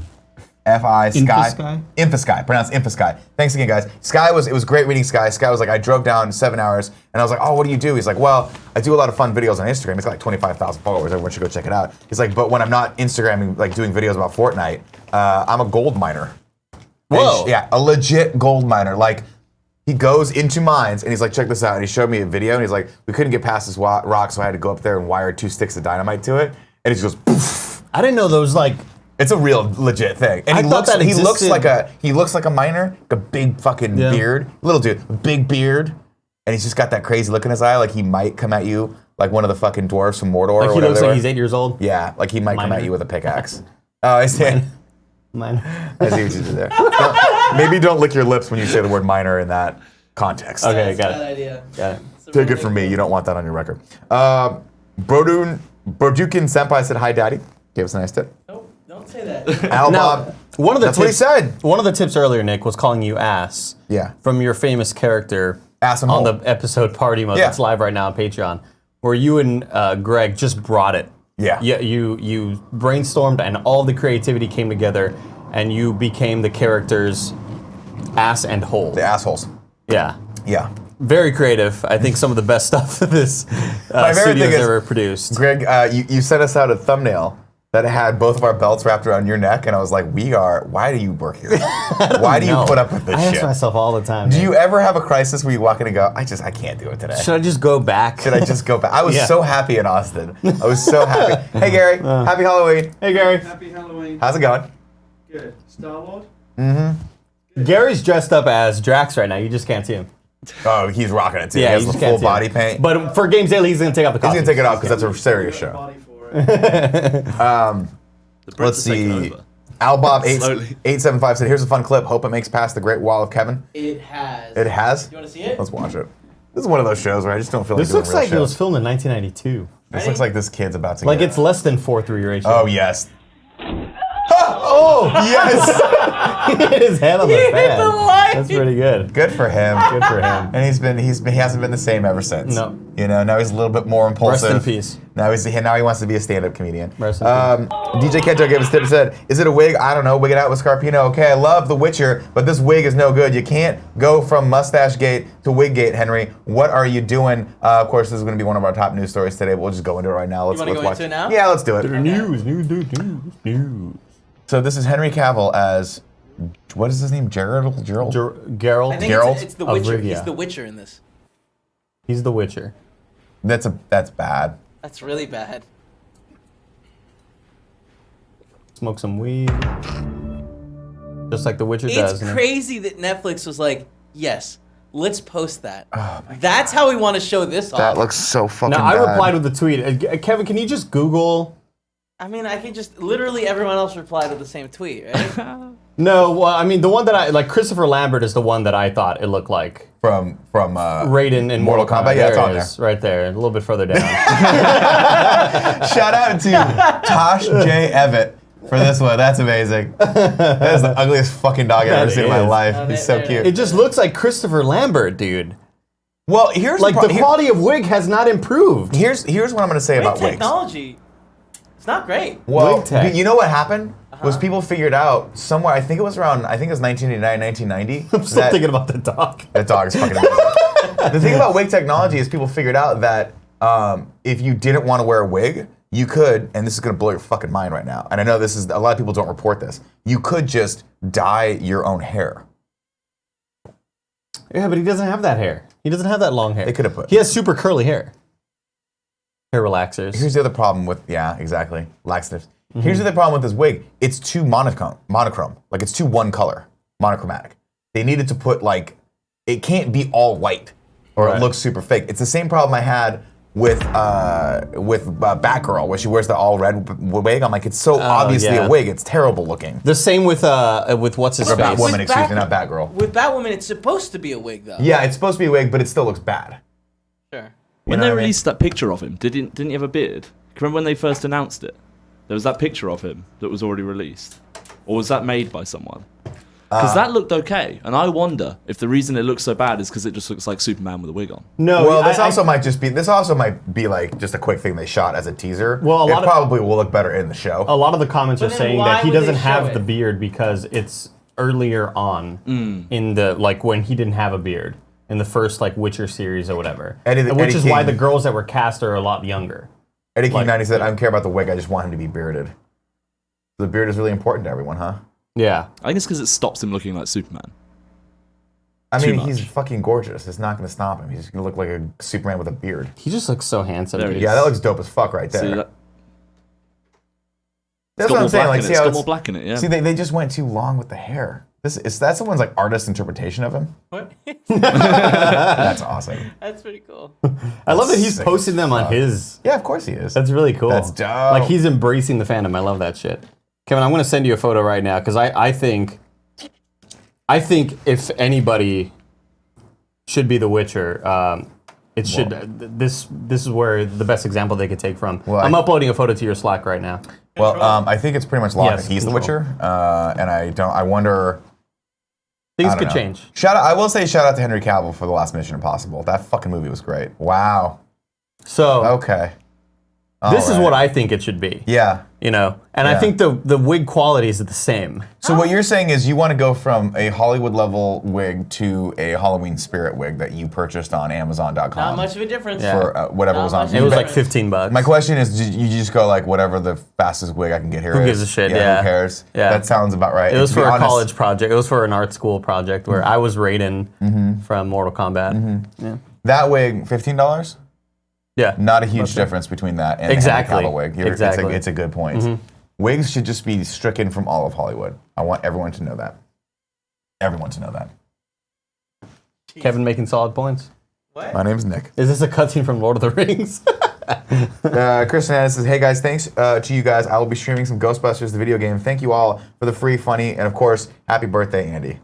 Sky. Infosky, pronounced Infosky. Thanks again, guys. It was great meeting Sky. Sky was like, I drove down 7 hours, and I was like, oh, what do you do? He's like, well, I do a lot of fun videos on Instagram. He's got like 25,000 followers. Everyone should go check it out. He's like, but when I'm not Instagramming, like doing videos about Fortnite, I'm a gold miner. Whoa. Yeah, a legit gold miner. Like, he goes into mines, and he's like, check this out. And he showed me a video, and he's like, we couldn't get past this rock, so I had to go up there and wire 2 sticks of dynamite to it. And he just goes, poof. I didn't know those like. It's a real legit thing. And I thought that he looks existed. he looks like a miner, like a big fucking Yeah. beard. Little dude, a big beard. And he's just got that crazy look in his eye, like he might come at you like one of the fucking dwarves from Mordor or Like he whatever looks they like were. he's 8 years old. Yeah, like he might come Miner. at you with a pickaxe. Oh, I see. Mine. I see what you did there. Maybe don't lick your lips when you say the word miner in that context. Okay, That's got a bad it. idea. Got it. It's a Take real it from big me. You don't want that on your record. Brodukin Senpai said hi, Daddy. Gave us a nice tip. Nope, don't say that. Al Now, Bob. one of the That's what he tips, said. One of the tips earlier, Nick, was calling you ass. Yeah. From your famous character Ass and on hole. the episode Party Mode Yeah. that's live right now on Patreon, where you and Greg just brought it. Yeah. You brainstormed and all the creativity came together, and you became the characters ass and hole. The assholes. Yeah. Yeah. Very creative. I think some of the best stuff this My favorite studio's thing is- ever produced. Greg, you sent us out a thumbnail that had both of our belts wrapped around your neck, and I was like, why do you work here? Why do you No. put up with this I shit? ask myself all the time. Do man. you ever have a crisis where you walk in and go, I can't do it today? Should I just go back? Should I just go back? I was Yeah. so happy in Austin. I was so happy. Hey, Gary. Happy Halloween. Hey, Gary. Happy Halloween. How's it going? Good. Star-Lord? Gary's dressed up as Drax right now. You just can't see him. Oh, he's rocking it too. Yeah, he has you the just can't full see him. body paint. But for Games Daily, he's going to take off the He's costume. going to take it off because that's a serious show. Body for it. The Brits Let's are taking see. over. Albob Slowly. 875 said, here's a fun clip. Hope it makes past the Great Wall of Kevin. It has. It has? You want to see it? Let's watch it. This is one of those shows where I just don't feel like This doing looks real like it shows. was filmed in 1992. This looks like this kid's about to Like get it's less than 4:3 ratio. Oh, yes. Oh, yes. He hit his head on the hit fan. the light. That's pretty good. Good for him. Good for him. And he hasn't been the same ever since. No. You know, now he's a little bit more impulsive. Rest in peace. Now he wants to be a stand-up comedian. Rest in DJ Kento gave us a tip and said, is it a wig? I don't know. Wig it out with Scarpino. Okay, I love The Witcher, but this wig is no good. You can't go from Mustache Gate to Wig Gate, Henry. What are you doing? Of course, this is going to be one of our top news stories today, but we'll just go into it right now. Let's wanna go watch into it now? Yeah, let's do it. News. So this is Henry Cavill as, what is his name? Gerald? Geralt. I think Geralt it's the of Witcher. Rivia. He's the Witcher in this. He's the Witcher. That's bad. That's really bad. Smoke some weed. Just like the Witcher It's does. crazy that Netflix was like, yes, let's post that. That's how we want to show this off. looks so fucking Now, I bad. replied with the tweet. Kevin, can you just Google... I mean, I could just literally everyone else replied with the same tweet, right? No, well, I mean, the one that I... Like, Christopher Lambert is the one that I thought it looked like. From Raiden in Mortal Kombat. Yeah, it's There on it there. is, right there. A little bit further down. Shout out to Tosh J. Evett for this one. That's amazing. That is the ugliest fucking dog I've ever That seen in my is. life. Oh, He's so there it cute. It just looks like Christopher Lambert, dude. Well, here's Like, the, the quality of wig has not improved. here's what I'm gonna say Great about wigs. technology. It's not great. Well, Wig tech. you know what happened was people figured out somewhere. I think it was 1989, 1990. I'm still thinking about the dog. That dog is fucking amazing. The thing about wig technology is people figured out that if you didn't want to wear a wig, you could, and this is going to blow your fucking mind right now, and I know this is, a lot of people don't report this, you could just dye your own hair. Yeah, but he doesn't have that hair. He doesn't have that long hair. They could have put. He has super curly hair. Hair relaxers. Here's the other problem with, yeah, exactly, laxatives. Here's the other problem with this wig. It's too monochrome. Like, it's too one color, monochromatic. They needed to put, like, it can't be all white or Right. it looks super fake. It's the same problem I had with Batgirl, where she wears the all red wig. I'm like, it's so obviously yeah. a wig. It's terrible looking. The same with what's his Or face? Batwoman, With excuse me, not Batgirl. With Batwoman, it's supposed to be a wig, though. Yeah, it's supposed to be a wig, but it still looks bad. Sure. When know they what I mean? released that picture of him, didn't he have a beard? Remember when they first announced it? There was that picture of him that was already released, or was that made by someone? Because that looked okay, and I wonder if the reason it looks so bad is because it just looks like Superman with a wig on. No, Well, this I- also might be like just a quick thing they shot as a teaser. Well, a lot it of- probably will look better in the show. a lot of the comments But are then saying why that he would they doesn't show have it? the beard because it's earlier on in the, like, when he didn't have a beard in the first, like, Witcher series or whatever. Eddie Which is why King. the girls that were cast are a lot younger. Eddie King like- 90 said, I don't care about the wig, I just want him to be bearded. The beard is really important to everyone, huh? Yeah. I think it's because it stops him looking like Superman. I Too mean, much. he's fucking gorgeous. It's not going to stop him. He's just going to look like a Superman with a beard. He just looks so handsome. There dude. he Yeah, that looks dope as fuck right there. See, that, That's it's got what I'm more saying. black Like, in it. see It's how got it's, more black in it, yeah. see, they just went too long with the hair. That's someone's like artist interpretation of him. What? That's awesome. That's pretty cool. I love that he's Sick posting as them on fuck. his. Yeah, of course he is. That's really cool. That's dope. Like, he's embracing the fandom. I love that shit. Kevin, I'm going to send you a photo right now because I think if anybody should be the Witcher, it should. This is where the best example they could take from. Well, I'm uploading a photo to your Slack right now. Well, I think it's pretty much locked Yes, that he's the control. Witcher, and I wonder. Things I don't could know. change. I will say shout out to Henry Cavill for the last Mission Impossible. That fucking movie was great. Wow. So Okay. this is what I think it should be. Yeah. you know. And I Yeah. think the wig quality is the same. So what you're saying is you want to go from a Hollywood level wig to a Halloween spirit wig that you purchased on Amazon.com. Not much of a difference. Yeah. For whatever Not was on. much. It was But- like $15. My question is, did you just go like whatever the fastest wig I can get here? Who is? gives a shit, yeah. Who cares? Yeah. That sounds about right. It was And to be for a honest- college project. It was for an art school project where I was Raiden from Mortal Kombat. Yeah. That wig, $15. Yeah. Not a huge difference between that and Exactly. the Henry Cavill wig. Exactly. It's a good point. Wigs should just be stricken from all of Hollywood. I want everyone to know that. Everyone to know that. Kevin making solid points. My name's Nick. Is this a cutscene from Lord of the Rings? Chris Hernandez says, hey guys, thanks to you guys. I will be streaming some Ghostbusters, the video game. Thank you all for the free, funny, and of course, happy birthday, Andy. Is it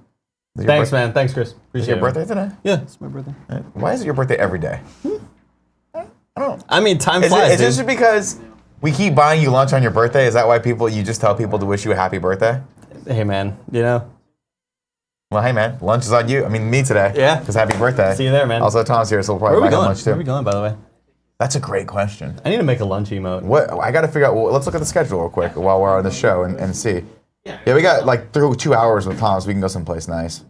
your Thanks, birth- man. Thanks, Chris. Is it Appreciate your it. birthday today? Yeah, it's my birthday. Why is it your birthday every day? I don't know. I mean, time Is flies, it dude. just because we keep buying you lunch on your birthday? Is that why you just tell people to wish you a happy birthday? Hey, man, you know? Well, hey man, lunch is on you. I mean, me today. Yeah. Because happy birthday. See you there, man. Also, Tom's here, so we'll probably Where are we buy him going? lunch too. Where are we going, by the way? That's a great question. I need to make a lunch emote. What I got to figure out. Well, let's look at the schedule real quick while we're on the show and see. Yeah, we got like through 2 hours with Tom, so we can go someplace nice.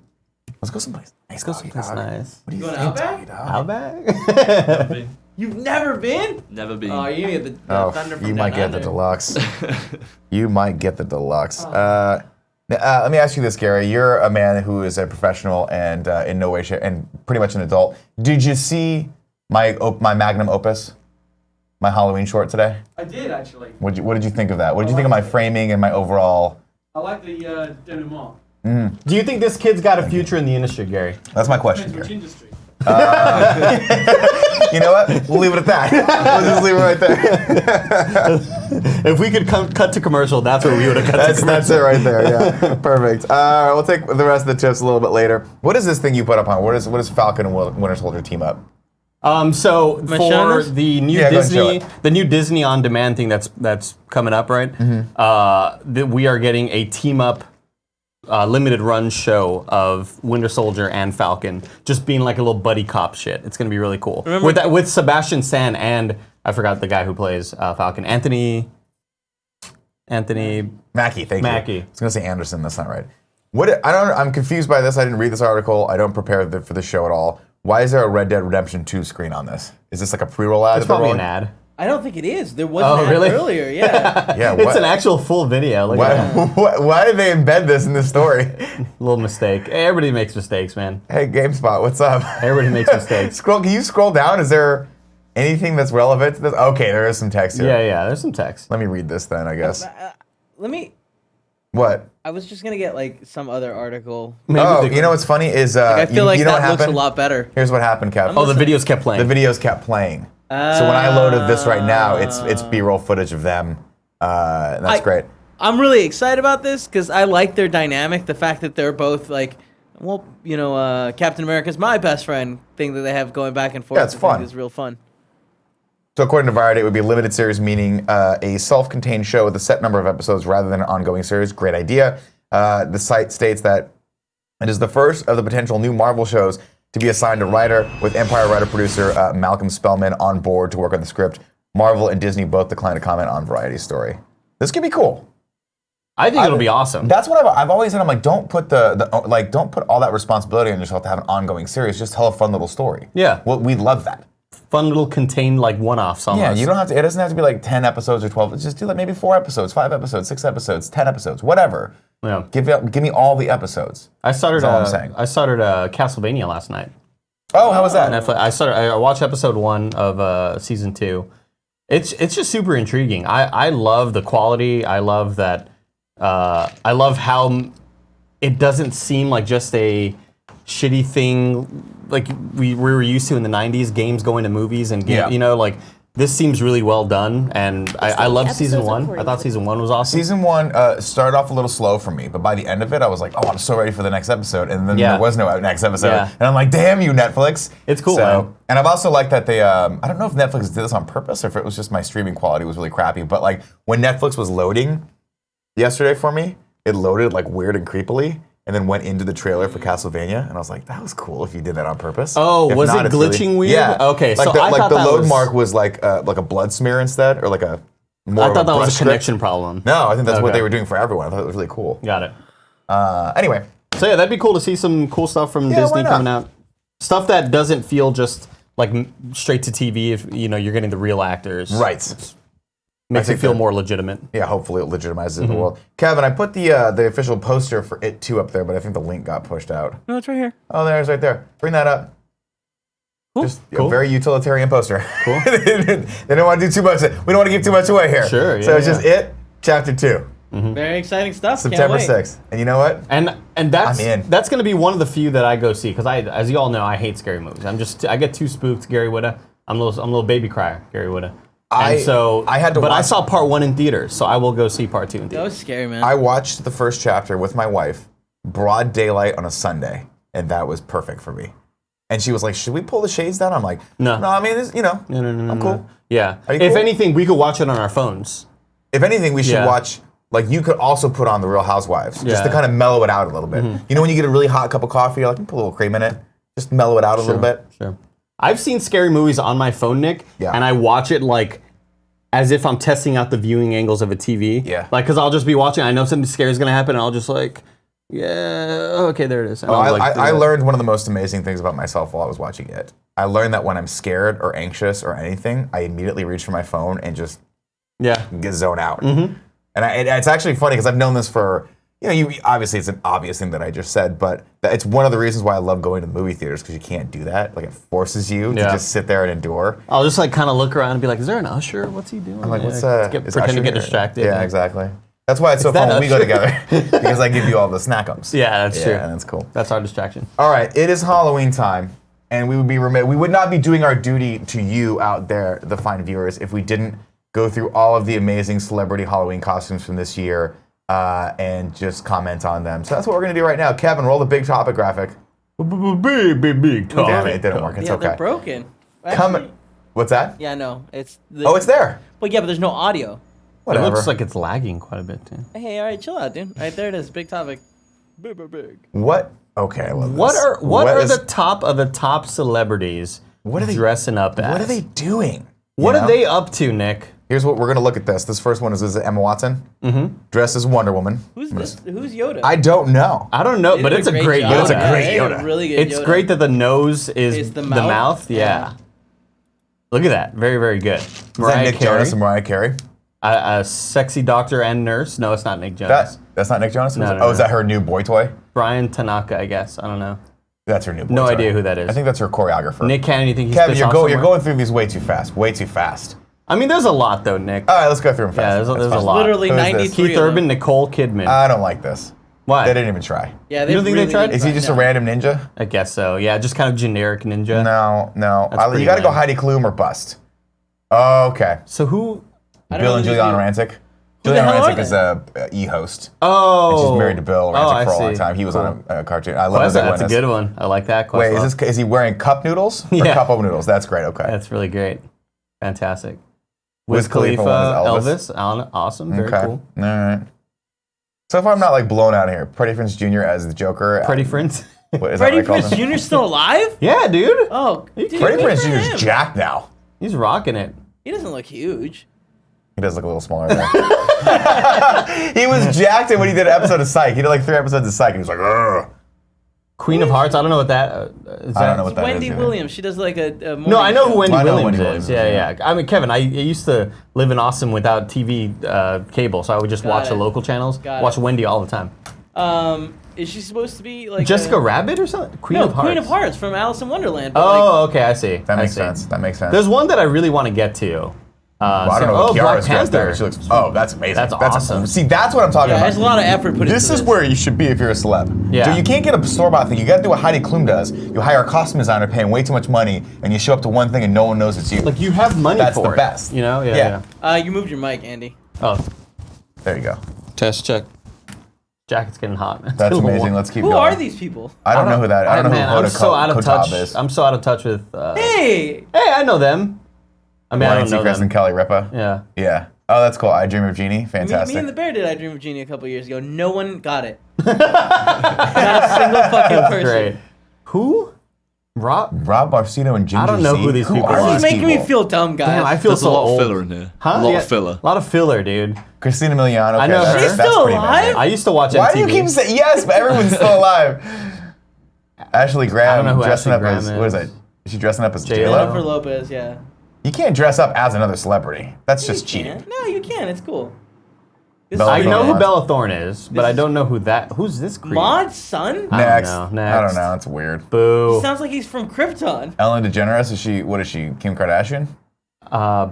Let's go someplace nice. Let's go someplace nice. What do you Going think? Outback? dog? Outback? You've never been? Never been. Oh, you get the Oh, thunder from you down might get the under. deluxe. You might get the deluxe. Let me ask you this, Gary. You're a man who is a professional and in no way, shape, and pretty much an adult. Did you see my magnum opus, my Halloween short today? I did actually. What did you think of that? What did you think of my framing and my overall? I like the denouement. Do you think this kid's got a future in the industry, Gary? That's my question, Depends which Gary. industry. You know what? We'll leave it at that. We'll just leave it right there. If we could cut to commercial, that's where we would have cut to commercial. That's it right there. Yeah, perfect. We'll take the rest of the tips a little bit later. What is this thing you put up on? What is Falcon and Winter Soldier team up? So Am I showing for this? the new Yeah, go ahead and show Disney, the new Disney on demand thing that's coming up, right? We are getting a team up limited run show of Winter Soldier and Falcon, just being like a little buddy cop shit. It's gonna be really cool. Remember- With Sebastian Stan and I forgot the guy who plays Falcon, Anthony Mackie, thank Mackie. you. I was gonna say Anderson. That's not right. I'm confused by this. I didn't read this article. I don't prepare for the show at all. Why is there a Red Dead Redemption 2 screen on this? Is this like a pre-roll ad? It's that they're probably an rolling? ad. I don't think it is. There was Oh, an ad really? earlier, yeah. Yeah. It's an actual full video. Look at that. Why did they embed this in this story? Little mistake. Everybody makes mistakes, man. Hey, GameSpot, what's up? Everybody makes mistakes. Can you scroll down? Is there anything that's relevant to this? Okay, there is some text here. Yeah, there's some text. Let me read this then, I guess. Let me. What? I was just gonna get like some other article. Maybe Oh, the- you know what's funny is I feel like you know that what looks a happened? lot better. Here's what happened, Kev. Oh, the videos kept playing. The videos kept playing. So when I loaded this right now, it's B-roll footage of them. And that's great. I'm really excited about this because I like their dynamic. The fact that they're both like, well, you know, Captain America's my best friend thing that they have going back and forth. Yeah, it's I think fun. Is real fun. So according to Variety, it would be a limited series, meaning a self-contained show with a set number of episodes rather than an ongoing series. Great idea. The site states that it is the first of the potential new Marvel shows to be assigned a writer, with Empire writer-producer Malcolm Spellman on board to work on the script. Marvel and Disney both declined to comment on Variety's story. This could be cool. I think it'll be awesome. That's what I've always said. I'm like, don't put don't put all that responsibility on yourself to have an ongoing series. Just tell a fun little story. Yeah. Well, we love that. Fun little contained like one-offs almost. Yeah, you don't have to. It doesn't have to be like 10 episodes or 12. Just do like maybe 4 episodes, 5 episodes, 6 episodes, 10 episodes, whatever. Yeah. Give me all the episodes. I started. That's all I'm saying. I started Castlevania last night. Oh, how was that? Netflix. I watched episode 1 of season 2. It's just super intriguing. I love the quality. I love that. I love how it doesn't seem like just a shitty thing like we were used to in the 90s, games going to movies and Yeah. you know, like this seems really well done, and I love season episodes 1. up for I thought you. season 1 was awesome. Season 1 started off a little slow for me, but by the end of it, I was like, oh, I'm so ready for the next episode. And then Yeah. there was no next episode. Yeah. And I'm like, damn you, Netflix. It's cool, man. And I've also liked that they, I don't know if Netflix did this on purpose or if it was just my streaming quality was really crappy, but like when Netflix was loading yesterday for me, it loaded like weird and creepily. And then went into the trailer for Castlevania, and I was like, "That was cool if you did that on purpose." Oh, If was not, it it's really- glitching weird? Yeah. Okay, like so the, I like thought the that load was- mark was like a blood smear instead, or like more I of thought that was brush a script. connection problem. No, I think that's what Okay. they were doing for everyone. I thought it was really cool. Got it. Anyway, So yeah, that'd be cool to see some cool stuff from Yeah, Disney why not? coming out. Stuff that doesn't feel just like straight to TV. If you're getting the real actors, right. Makes it think feel that- more legitimate. Yeah, hopefully it legitimizes the world. Kevin, I put the official poster for It 2 up there, but I think the link got pushed out. No, it's right here. Oh, there's right there. Bring that up. Cool. Just Cool. a very utilitarian poster. Cool. They don't want to do too much. We don't want to give too much away here. Sure, So yeah, it's just It, Chapter 2, Very exciting stuff. September Can't wait. 6th. And you know what? And that's I'm in. that's gonna be one of the few that I go see because as you all know, I hate scary movies. I get too spooked. Gary Whitta. I'm a little baby crier. Gary Whitta. And so I had to but I watch- saw part 1 in theaters, so I will go see part 2 in That theaters. was scary, man. I watched the first chapter with my wife, broad daylight on a Sunday, and that was perfect for me. And she was like, "Should we pull the shades down?" I'm like, No. I mean, it's, No, I'm cool." Yeah. Are you If cool? anything, we could watch it on our phones. If anything, we should Yeah. watch. Like, you could also put on The Real Housewives, just to Yeah. kind of mellow it out a little bit. You know, when you get a really hot cup of coffee, you're like, put a little cream in it, just mellow it out a little bit. Sure. I've seen scary movies on my phone, Nick, Yeah. and I watch it like as if I'm testing out the viewing angles of a TV. Yeah. Like, because I'll just be watching, I know something scary is going to happen, and I'll just like, yeah, okay, there it is. And Oh, I'll, I learned one of the most amazing things about myself while I was watching it. I learned that when I'm scared or anxious or anything, I immediately reach for my phone and just Yeah. get zone out. And it's actually funny because I've known this for, obviously it's an obvious thing that I just said, but it's one of the reasons why I love going to the movie theaters because you can't do that. Like, it forces you to Yeah. just sit there and endure. I'll just like kind of look around and be like, is there an usher? What's he doing? I'm like, what's pretend to Usher get here? distracted. Yeah, exactly. That's why it's so that fun when we go Usher? together because I give you all the snackums. Yeah, that's true. Yeah, that's cool. That's our distraction. All right, it is Halloween time, and we would not be doing our duty to you out there, the fine viewers, if we didn't go through all of the amazing celebrity Halloween costumes from this year and just comment on them. So that's what we're gonna do right now. Kevin, roll the big topic graphic. Big Damn it, it didn't work. It's yeah, okay. they're broken. Come. Actually, What's that? yeah, no, it's. Oh, it's there. But yeah, but there's no audio. It Whatever. looks like it's lagging quite a bit too. Hey, all right, chill out, dude. All right, there it is. Big topic. Big. What? Okay, I love What this. are what is- are the top of the top celebrities What are they- dressing up as? What are they doing? What You are know? they up to, Nick? Here's what we're gonna look at. This first one is it Emma Watson? Mm-hmm. Dressed as Wonder Woman. Who's this? Who's Yoda? I don't know. I don't know, They but did it's a great job. Yoda. It's a great They did Yoda. really good. It's Yoda. great that the nose is Is the the mouth? mouth. Yeah. Yeah. Look at that. Very, very good. Is that Nick Jonas and Mariah Carey? A sexy doctor and nurse. No, it's not Nick Jonas. That's not Nick Jonas? No, no, Oh, is no. that her new boy toy? Brian Tanaka, I guess. I don't know. That's her new boy No toy. idea who that is. I think that's her choreographer. Nick Cannon, you think he's Kevin, pissed you're off going somewhere? through these way too fast. Way too fast. I mean, there's a lot though, Nick. All right, let's go through them Yeah, fast. there's a lot. Literally Who is this? 93. Keith of them. Urban, Nicole Kidman. I don't like this. Why? They didn't even try. Yeah, You don't think they really tried? didn't Is he try, just no. a random ninja? I guess so. Yeah, just kind of generic ninja. No. That's pretty You got to go lame. Heidi Klum or bust. Oh, okay. So who? I don't Bill know and who Juliana these- Rancic. Who the Juliana hell are Rancic is a e-host. Oh, And she's married to Bill Rancic I for a long see. time. He was Cool. on a cartoon. I love Questlove, that. that's a good one. I like that. Wait, Questlove. is he wearing cup noodles or Yeah. cup of noodles? That's great. Okay. That's really great. Fantastic. Wiz Wiz Khalifa Khalifa, was Elvis. Awesome. Very okay. cool. All right. So far, I'm not like blown out here. Freddie Prinze Jr. as the Joker. Pretty friends. What, is that Freddie what they call Prinze him? Jr. still alive? Yeah, dude. Oh, dude, Freddie good Prinze for Jr. him. is jacked now. He's rocking it. He doesn't look huge. He does look a little smaller there. He was jacked when he did an episode of Psych. He did like 3 episodes of Psych, and he was like, ugh. Queen of Hearts. I don't know what that is. I don't know what that Wendy is either. Williams. She does like a morning No, I know show. who Wendy I know Williams Wendy is. Williams, Yeah. I mean, Kevin, I used to live in Austin without TV cable, so I would just Got watch it. the local channels. Got Watch it. Wendy all the time. Is she supposed to be like Jessica Rabbit or something? Queen No, of Hearts. Queen of Hearts from Alice in Wonderland. But Oh, okay, I see. That makes I see. sense. That makes sense. There's one that I really want to get to. Well, I don't know what Black Kiara's dressed Panther. there. She looks. Oh, that's amazing. That's awesome. See, that's what I'm talking yeah, about. there's a lot of effort put This into is where you should be if you're a celeb. Yeah. So you can't get a store-bought thing. You got to do what Heidi Klum does. You hire a costume designer, paying way too much money, and you show up to one thing and no one knows it's you. Like you have money That's for the it. best. You know? Yeah. Yeah. yeah. You moved your mic, Andy. Oh, There you go. test check. Jacket's getting hot, man. It's That's getting a little amazing. warm. Let's keep Who going. are these people? I don't know who that. I don't know Man, who I'm Hoda so out of Kottab touch. is. I'm so out of touch with. Hey, Hey, I know them. I mean, I Ryan don't know Seacrest them. and Kelly Ripa. Yeah. Yeah. Oh, that's cool. I Dream of Jeannie. Fantastic. me and the bear did I Dream of Jeannie a couple years ago. No one got it. Not a single fucking That's person. great. Who? Rob? Rob Barcino and Ginger I don't know Z? who these people are are. This these is making me people? feel dumb, guys. Damn, I feel There's so a lot old. of filler in here. Huh? A lot Yeah, of filler. A lot of filler, dude. Christina Milian. Okay, I know her. She's that's still pretty alive? bad. I used to watch Why MTV. do you keep saying yes? But everyone's still alive. Ashley Graham I don't know who dressing Ashley up as Graham what is is. it? Is she dressing up as J-Lo? J-Lo? Jennifer Lopez, yeah. You can't dress up as another celebrity. That's just You cheating. can. No, you can. It's cool. This Bella I is know who Thorne. Bella Thorne is, but This I is- don't know who's this creep? Maud's son? I Next. don't know. I Next. don't know. It's weird. Boo. Sounds like he's from Krypton. Ellen DeGeneres, is she? What is she? Kim Kardashian?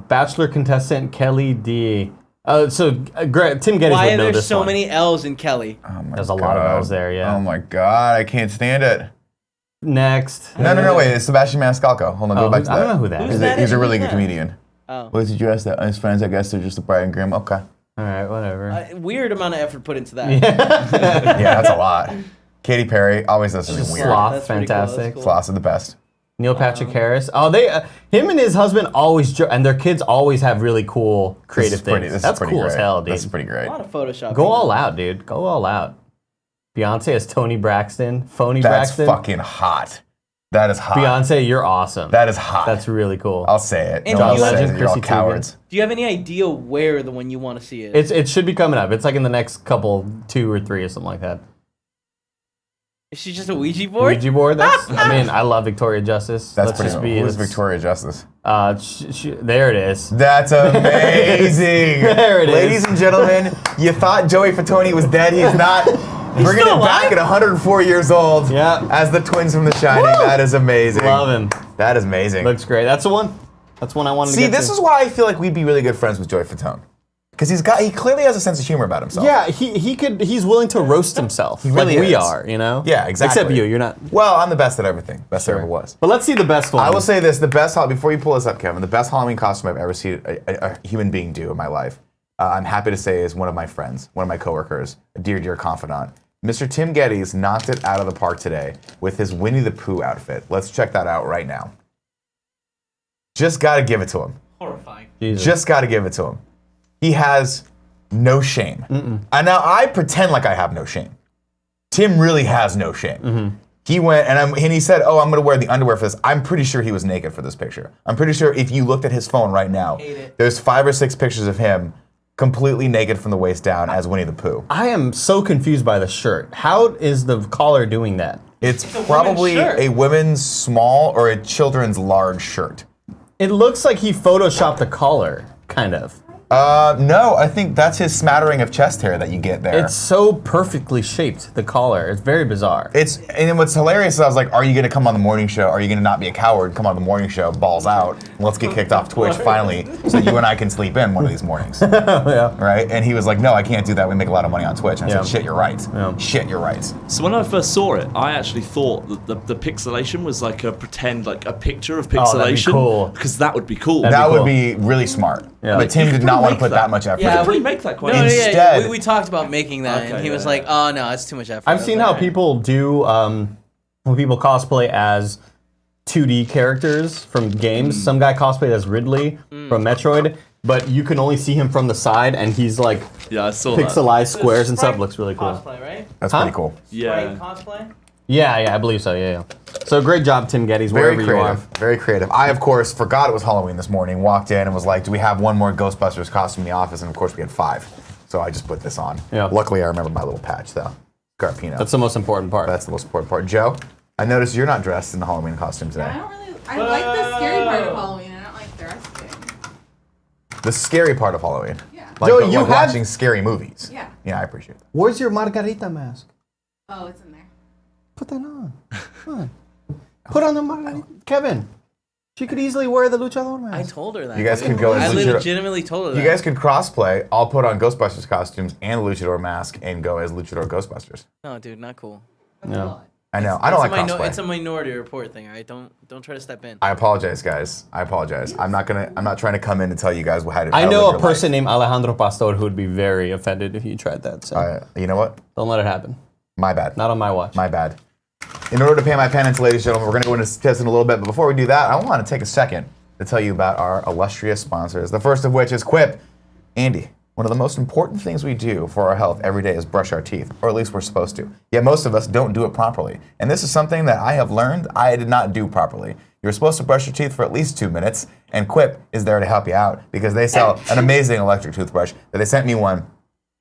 Bachelor contestant Kelly D. Tim Gettys Why would are know there this so one. many L's in Kelly? Oh my There's a lot of God. L's there, yeah. Oh my God, I can't stand it. Next. No, wait, it's Sebastian Maniscalco. Hold on, go Oh, back to I that. don't know who that Who's is. that? He's a Who's really good that? comedian. Oh. What did you dress that? His friends, I guess they're just the bride and groom. Okay. All right, whatever. Weird amount of effort put into that. Yeah, that's a lot. Katy Perry always does something weird. Sloth, That's pretty cool, that's fantastic. cool. Sloths are the best. Neil Patrick Harris. Oh, him and his husband always, and their kids always have really cool creative things. This is That's pretty cool great. as hell, dude. That's pretty great. A lot of Photoshop. Go all out, dude. Go all out. Beyonce as Tony Braxton. Phony That's Braxton. fucking hot. That is hot. Beyonce, you're awesome. That is hot. That's really cool. I'll say it. And No one John says Legend, it. You're all Chrissy Teigen. cowards. Do you have any idea where the one you want to see is? It should be coming up. It's like in the next couple, 2 or 3 or something like that. Is she just a Ouija board? Ouija board. That's. I mean, I love Victoria Justice. That's Let's pretty just cool. be. Who is let's- Victoria Justice? There it is. That's amazing. There it is. Ladies and gentlemen, you thought Joey Fatoni was dead. He's not. Bringing still it back alive? at 104 years old. Yeah. As the twins from The Shining. Woo! That is amazing. Love him. That is amazing. Looks great. That's the one. That's one I wanted to See, get this to. is why I feel like we'd be really good friends with Joey Fatone. Because he clearly has a sense of humor about himself. Yeah, he's willing to roast himself. He really like we is. are, you know? Yeah, exactly. Except you're not. Well, I'm the best at everything. Best there ever was. But let's see the best one. I will say this: before you pull this up, Kevin, the best Halloween costume I've ever seen a human being do in my life. I'm happy to say is one of my friends, one of my coworkers, a dear confidant. Mr. Tim Gettys knocked it out of the park today with his Winnie the Pooh outfit. Let's check that out right now. Just gotta give it to him. Horrifying. Jesus. Just gotta give it to him. He has no shame. And now I pretend like I have no shame. Tim really has no shame. He went and he said, "Oh, I'm gonna wear the underwear for this." I'm pretty sure he was naked for this picture. I'm pretty sure if you looked at his phone right now, Hate it. there's 5 or 6 pictures of him completely naked from the waist down as Winnie the Pooh. I am so confused by the shirt. How is the collar doing that? It's a women's probably shirt. a women's small or a children's large shirt. It looks like he photoshopped the collar, kind of. No, I think that's his smattering of chest hair that you get there. It's so perfectly shaped, the collar. It's very bizarre. And then what's hilarious is I was like, are you going to come on the morning show? Are you going to not be a coward? Come on the morning show, balls out. And let's get kicked off Twitch finally so you and I can sleep in one of these mornings. Yeah. Right? And he was like, no, I can't do that. We make a lot of money on Twitch. And I Yeah. said, shit, you're right. Yeah. Shit, you're right. So when I first saw it, I actually thought that the pixelation was like a pretend, like a picture of Oh, that'd be pixelation. cool. Because that would be cool. That'd That be would cool. be really smart. Yeah. But Tim You did could not want to make put that. that much effort. Yeah, Pretty make that quite No, easy. yeah, Instead- we talked about making that, and Okay, he was yeah, like, "Oh no, it's too much effort." I I've was seen like, how "Alright." people do when people cosplay as 2D characters from games. Some guy cosplayed as Ridley from Metroid, but you can only see him from the side, and he's like Yeah, I saw that. pixelized squares and stuff. Sprite Looks really cool. Cosplay, right? That's Huh? pretty cool. Yeah. Sprite cosplay. Yeah, I believe so. Yeah. So great job, Tim Gettys, Very wherever you are. creative. Very creative. I, of course, forgot it was Halloween this morning, walked in and was like, do we have one more Ghostbusters costume in the office? And of course, we had 5. So I just put this on. Yeah. Luckily, I remember my little patch, though. Scarpino. That's the most important part. That's the most important part. Joe, I noticed you're not dressed in the Halloween costume today. I don't really. I like the scary part of Halloween. I don't like the rest of it. The scary part of Halloween. Yeah. Like, Joe, like you had- watching scary movies. Yeah. Yeah, I appreciate that. Where's your margarita mask? Oh, it's in there. Put that on. Come on. Put on the margarita. Kevin, she could easily wear the luchador I mask. told her that. You guys dude. could go as I Luchador. legitimately told her that. You guys could crossplay. I'll put on Ghostbusters costumes and the Luchador mask and go as Luchador Ghostbusters. No, dude, not cool. No. I know. I don't like It's a crossplay. It's a minority report thing. All right, don't try to step in. I apologize, guys. I apologize. I'm not trying to come in and tell you guys how to. I how to know live a your person life. named Alejandro Pastor who would be very offended if you tried that. So You know what? don't let it happen. My bad. Not on my watch. My bad. In order to pay my penance, ladies and gentlemen, we're going to go into tips in a little bit. But before we do that, I want to take a second to tell you about our illustrious sponsors. The first of which is Quip. Andy, one of the most important things we do for our health every day is brush our teeth, or at least we're supposed to. Yet most of us don't do it properly. And this is something that I have learned I did not do properly. You're supposed to brush your teeth for at least 2 minutes, and Quip is there to help you out because they sell an amazing electric toothbrush that they sent me one.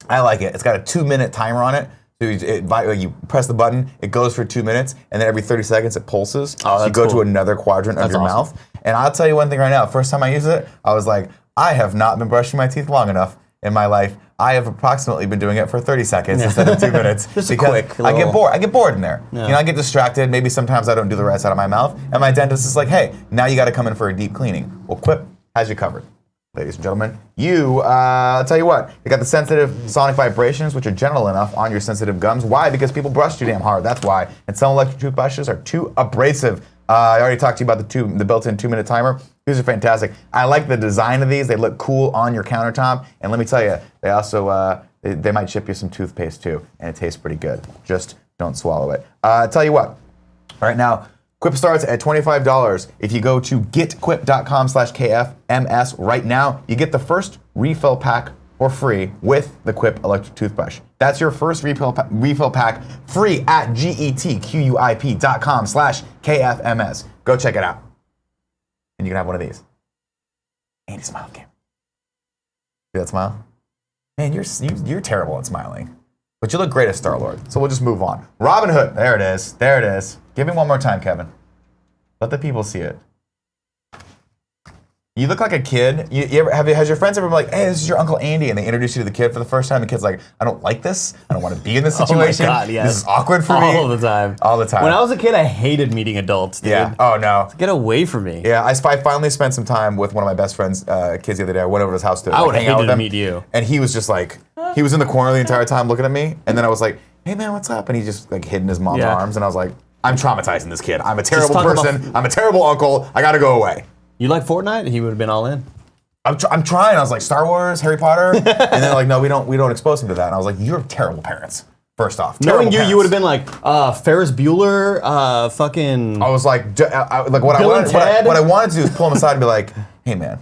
I like it. It's got a 2-minute timer on it. So you press the button, it goes for 2 minutes, and then every 30 seconds it pulses. Oh, so you go to another quadrant of your mouth. And I'll tell you one thing right now. First time I used it, I was like, I have not been brushing my teeth long enough in my life. I have approximately been doing it for 30 seconds instead of 2 minutes. Just a because quick I get little- bored. I get bored in there. Yeah. You know, I get distracted. Maybe sometimes I don't do the right side of my mouth. And my dentist is like, hey, now you got to come in for a deep cleaning. Well, Quip has you covered. Ladies and gentlemen, I'll tell you what, you got the sensitive sonic vibrations, which are gentle enough on your sensitive gums. Why? Because people brush too damn hard. That's why. And some electric toothbrushes are too abrasive. I already talked to you about the built-in 2-minute timer. These are fantastic. I like the design of these. They look cool on your countertop. And let me tell you, they also, they might ship you some toothpaste too, and it tastes pretty good. Just don't swallow it. Tell you what, right now, Quip starts at $25. If you go to getquip.com/KFMS right now, you get the first refill pack for free with the Quip electric toothbrush. That's your first refill pack free at getquip.com/KFMS. Go check it out. And you can have one of these. Andy, smile, Cam. See that smile? Man, you're terrible at smiling. But you look great as Star-Lord, so we'll just move on. Robin Hood, there it is, there it is. Give me one more time, Kevin. Let the people see it. You look like a kid. Has your friends ever been like, hey, this is your Uncle Andy, and they introduce you to the kid for the first time, and the kid's like, I don't like this. I don't want to be in this situation. Oh my God, yes. This is awkward for me. All the time. All the time. When I was a kid, I hated meeting adults, dude. Yeah. Oh, no. Get away from me. Yeah, I finally spent some time with one of my best friend's kids the other day. I went over to his house to I would hang out hate with to him. meet you. And he was just like, he was in the corner the entire time looking at me. And then I was like, hey, man, what's up? And he just like hid in his mom's arms. And I was like, I'm traumatizing this kid. I'm a terrible talk about- person. I'm a terrible uncle. I got to go away. You like Fortnite? He would have been all in. I'm trying. I was like, Star Wars, Harry Potter. And they're like, no, we don't expose him to that. And I was like, you're terrible parents. First off, Knowing terrible you would have parents. been like Ferris Bueller, fucking. I was like, what Bill and Ted? I wanted to do is pull him aside and be like, hey, man,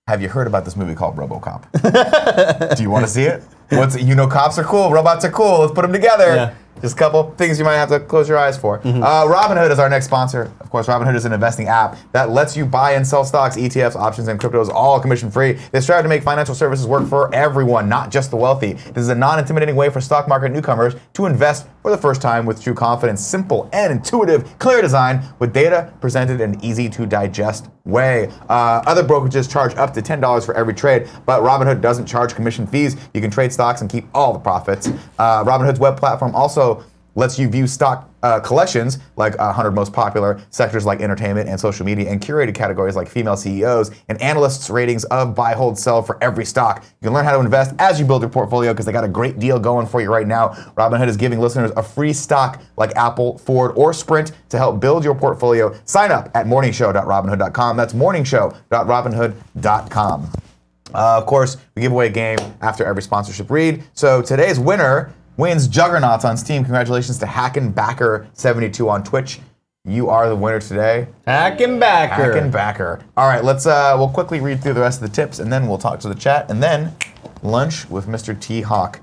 have you heard about this movie called RoboCop? Do you want to see it? Cops are cool, robots are cool. Let's put them together. Yeah. Just a couple things you might have to close your eyes for. Robinhood is our next sponsor. Of course, Robinhood is an investing app that lets you buy and sell stocks, ETFs, options, and cryptos, all commission-free. They strive to make financial services work for everyone, not just the wealthy. This is a non-intimidating way for stock market newcomers to invest for the first time with true confidence. Simple and intuitive, clear design with data presented in an easy-to-digest way. Other brokerages charge up to $10 for every trade, but Robinhood doesn't charge commission fees. You can trade stocks and keep all the profits. Robinhood's web platform also lets you view stock collections like 100 most popular sectors like entertainment and social media, and curated categories like female CEOs and analysts' ratings of buy, hold, sell for every stock. You can learn how to invest as you build your portfolio because they got a great deal going for you right now. Robinhood is giving listeners a free stock like Apple, Ford, or Sprint to help build your portfolio. Sign up at morningshow.robinhood.com. That's morningshow.robinhood.com. Of course, we give away a game after every sponsorship read. So today's winner wins Juggernauts on Steam. Congratulations to Hackenbacker72 on Twitch. You are the winner today. Hackenbacker. All right, we'll quickly read through the rest of the tips, and then we'll talk to the chat, and then lunch with Mr. T. Hawk.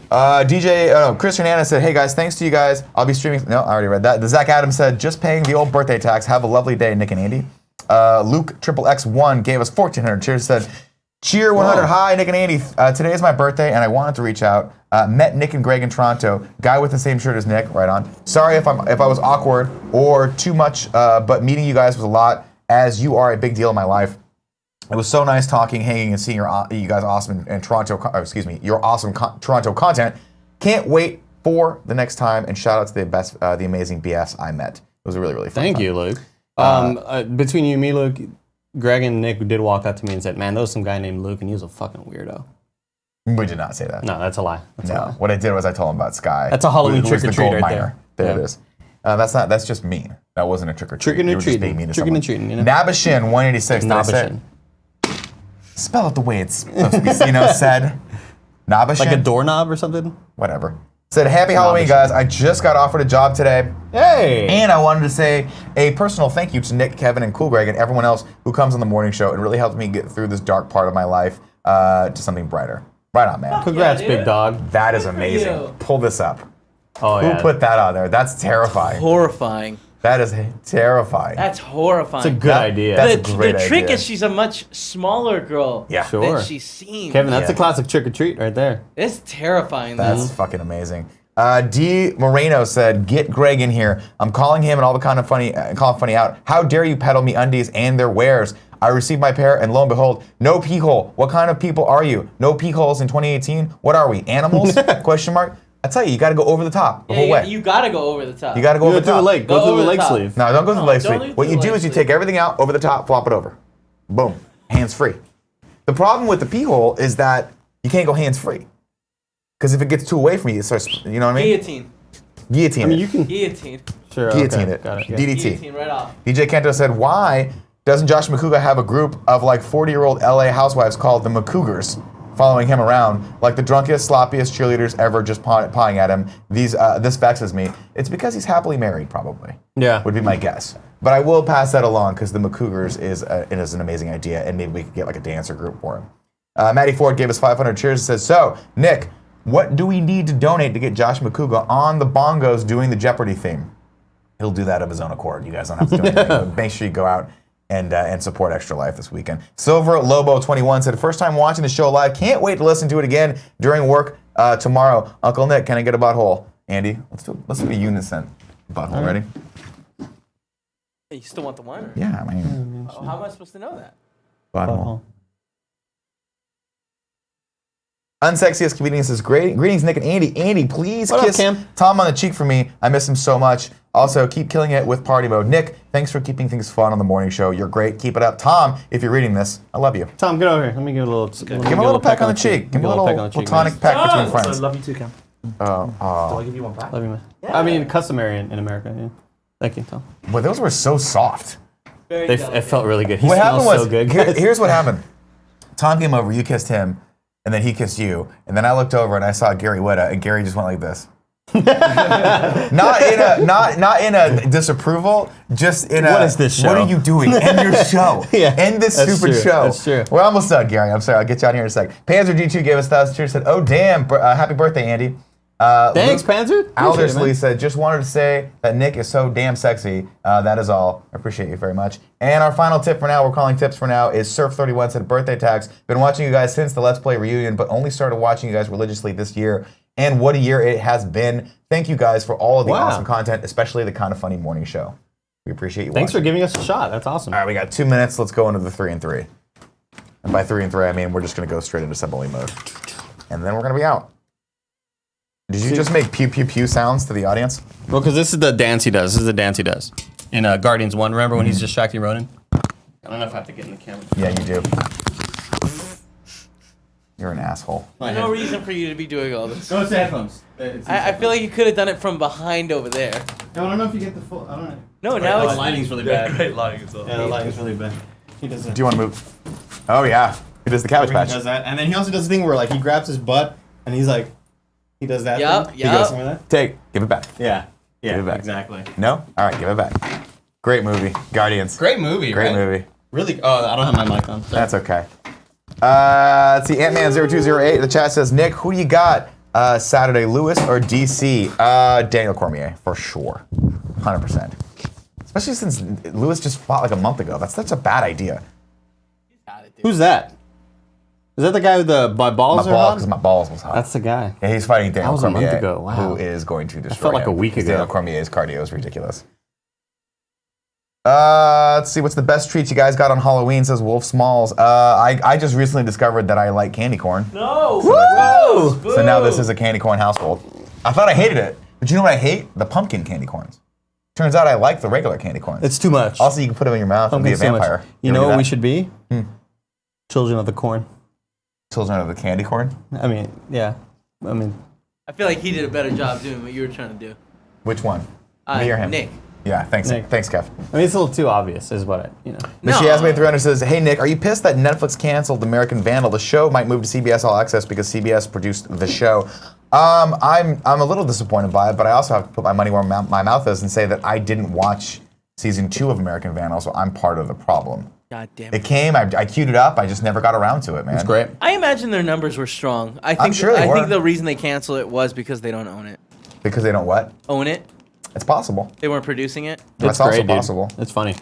Chris Hernandez said, hey guys, thanks to you guys. I'll be streaming. No, I already read that. The Zach Adams said, just paying the old birthday tax. Have a lovely day, Nick and Andy. Luke XXX1 gave us 1,400 cheers. Said, cheer 100. Hi, Nick and Andy. Today is my birthday, and I wanted to reach out. Met Nick and Greg in Toronto. Guy with the same shirt as Nick, right on. Sorry if I was awkward or too much, but meeting you guys was a lot, as you are a big deal in my life. It was so nice talking, hanging, and seeing you guys awesome in Toronto. Your awesome Toronto content. Can't wait for the next time. And shout out to the amazing BFs I met. It was a really, really fun Thank time. you, Luke. Between you and me, Luke, Greg and Nick did walk up to me and said, man, there was some guy named Luke, and he was a fucking weirdo. We did not say that. No, that's a lie. That's a lie. What I did was I told him about Sky. That's a Halloween who was the trick-or-treat gold right miner. there. There Yeah. it is. That's just mean. That wasn't a trick or treat. Tricking You and were just being treating. mean to Tricking and someone. treating, you know? Nabashin 186. Did I say it? Spell it the way it's supposed to be, said. Nabashin. Like a doorknob or something? Whatever. Said, happy Halloween, guys. I just got offered a job today. Hey! And I wanted to say a personal thank you to Nick, Kevin, and Cool Greg, and everyone else who comes on the morning show and really helped me get through this dark part of my life to something brighter. Right on, man. Congrats, Yeah, big dude. dog. That is Good for amazing. you. Pull this up. Oh, Who yeah. put that on there? That's terrifying. Horrifying. That is terrifying. That's horrifying. It's a good idea. That's a great the trick idea. is she's a much smaller girl Yeah. Sure. than she seems. Kevin, that's Yeah. a classic trick or treat right there. It's terrifying. That's though. fucking amazing. D. Moreno said, "Get Greg in here. I'm calling him and all the kind of funny, call funny out. How dare you peddle me undies and their wares? I received my pair, and lo and behold, no pee hole. What kind of people are you? No pee holes in 2018? What are we? Animals? Question mark. I tell you, you got to go over the top the Yeah, whole you, way. you gotta go over the top. You got to go Go over through the the top. leg. Go Go through the over the leg top. sleeve. No, don't go through the leg don't sleeve. leave What the you leg do is you sleeve. take everything out over the top, flop it over. Boom. Hands free. The problem with the pee hole is that you can't go hands free. Because if it gets too away from you, it starts, you know what I mean? Guillotine. Guillotine I mean, it. you can. Guillotine. Sure. Guillotine okay, it. Got it. Yeah. DDT. Guillotine right off. DJ Kento said, why doesn't Josh McCouga have a group of like 40-year-old LA housewives called the McCougars following him around like the drunkest, sloppiest cheerleaders ever just pawing at him? This vexes me. It's because he's happily married, probably. Yeah. Would be my guess. But I will pass that along because the McCougars is an amazing idea, and maybe we could get like a dancer group for him. Maddie Ford gave us 500 cheers and says, so, Nick, what do we need to donate to get Josh McCouga on the bongos doing the Jeopardy theme? He'll do that of his own accord. You guys don't have to do anything. But make sure you go out and support Extra Life this weekend. Silver Lobo 21 said, first time watching the show live. Can't wait to listen to it again during work tomorrow. Uncle Nick, can I get a butthole? Andy, let's do a unison butthole. Ready? Hey, you still want the one? Or? Yeah, I mean, Oh, how am I supposed to know that? butthole. Unsexiest comedian says, greetings, Nick and Andy. Andy, please What up, kiss Cam? Tom on the cheek for me. I miss him so much. Also, keep killing it with party mode. Nick, thanks for keeping things fun on the morning show. You're great. Keep it up. Tom, if you're reading this, I love you. Tom, get over here. Let me give a little. Give him a little peck on the cheek. Give him a little platonic peck between I friends. love you too, Cam. Oh, Do I give you one back? Love you, man. I mean, customary in America. Yeah. Thank you, Tom. but those were so soft. Very It delicate. felt really good. He What smells happened was, so good. here's what happened. Tom came over, you kissed him, and then he kissed you, and then I looked over and I saw Gary Whitta, and Gary just went like this. not in a disapproval, just in a What is this show? What are you doing? End your show. Yeah, End this that's stupid true, show. that's true. We're almost done, Gary. I'm sorry. I'll get you out here in a sec. Panzer G2 gave us 1,000 cheers. Said, "Oh damn, happy birthday, Andy." Thanks, Luke Panzer. Appreciate it, Aldersley man. said, just wanted to say that Nick is so damn sexy. That is all. I appreciate you very much. And our final tip for now, we're calling tips for now, is Surf31 said, birthday tags. Been watching you guys since the Let's Play reunion, but only started watching you guys religiously this year. And what a year it has been. Thank you guys for all of the Wow. awesome content, especially the Kind of Funny morning show. We appreciate you Thanks for watching. giving us a shot. That's awesome. All right, we got 2 minutes. Let's go into the 3 and 3. And by 3 and 3, I mean we're just going to go straight into assembly mode. And then we're going to be out. Did you just make pew pew pew sounds to the audience? Well, because this is the dance he does. This is the dance he does in Guardians 1. Remember when he's distracting Ronan? I don't know if I have to get in the camera. Yeah, you do. You're an asshole. There's no reason for you to be doing all this. Go to headphones. I feel like you could have done it from behind over there. I don't know if you get the full. I don't know. No, now the it's. lighting's really bad. Great lighting as well. Yeah, the lighting's really bad. He does that. Do you want to move? Oh, yeah. He does the Cabbage He Patch. does that, and then he also does the thing where like he grabs his butt and he's like, he does that. Yup, thing. yup. He goes something like that. Take. Give it back. Yeah. Give it back. Exactly. No? All right, give it back. Great movie. Guardians. Great movie. Great right? movie. Really. Oh, I don't have my mic on. Sorry. That's okay. Let's see. Ant-Man0208. The chat says, Nick, who do you got Saturday, Lewis or DC? Daniel Cormier, for sure. 100%. Especially since Lewis just fought like a month ago. That's such a bad idea. Who's that? Is that the guy with the my balls My are balls, hot? because my balls was hot. That's the guy. Yeah, he's fighting Daniel was a month Cormier, ago, wow. who is going to destroy like him, a week because ago. Daniel Cormier's cardio is ridiculous. Let's see, what's the best treats you guys got on Halloween, says Wolf Smalls. I just recently discovered that I like candy corn. No! Woo! So now this is a candy corn household. I thought I hated it, but you know what I hate? The pumpkin candy corns. Turns out I like the regular candy corns. It's too much. Also, you can put them in your mouth and be a Pumpkin's so much. vampire. You ever know do what that? we should be? Children of the corn. Children of the candy corn? I mean, yeah. I mean, I feel like he did a better job doing what you were trying to do. Which one? Me or him? Nick. Yeah, thanks, Nick. thanks, Kev. it's a little too obvious, is what No. She has me 300 says, hey Nick, are you pissed that Netflix canceled American Vandal? The show might move to CBS All Access because CBS produced the show. I'm a little disappointed by it, but I also have to put my money where my mouth is and say that I didn't watch season 2 of American Vandal, so I'm part of the problem. God damn It it. came, I queued it up, I just never got around to it, man. It's great. I imagine their numbers were strong. I think sure they I were. think the reason they canceled it was because they don't own it. Because they don't what? Own it? It's possible. They weren't producing it? That's It's also great, dude. possible. It's funny.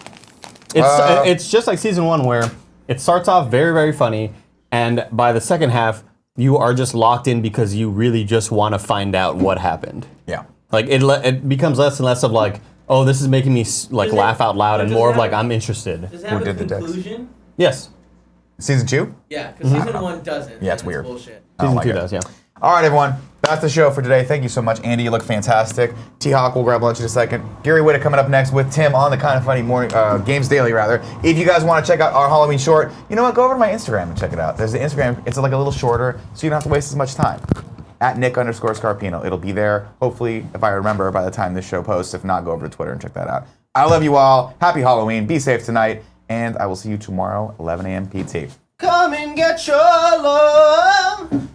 It's just like season 1 where it starts off very, very funny, and by the second half, you are just locked in because you really just want to find out what happened. Yeah. Like it becomes less and less of like, oh, this is making me like Does it- laugh out loud, and does more it of like have- I'm interested. Does it have Who a did the decks? conclusion? Yes, Season 2? Yeah, because season 1 doesn't. Yeah, it's and weird. Bullshit. I don't season like 2 it. does. Yeah. All right, everyone. That's the show for today. Thank you so much. Andy, you look fantastic. T-Hawk will grab lunch in a second. Gary Witta coming up next with Tim on the Kind of Funny morning Games Daily, rather. If you guys want to check out our Halloween short, you know what? Go over to my Instagram and check it out. There's the Instagram. It's like a little shorter, so you don't have to waste as much time. At Nick_Scarpino. It'll be there, hopefully, if I remember, by the time this show posts. If not, go over to Twitter and check that out. I love you all. Happy Halloween. Be safe tonight. And I will see you tomorrow, 11 a.m. PT. Come and get your love.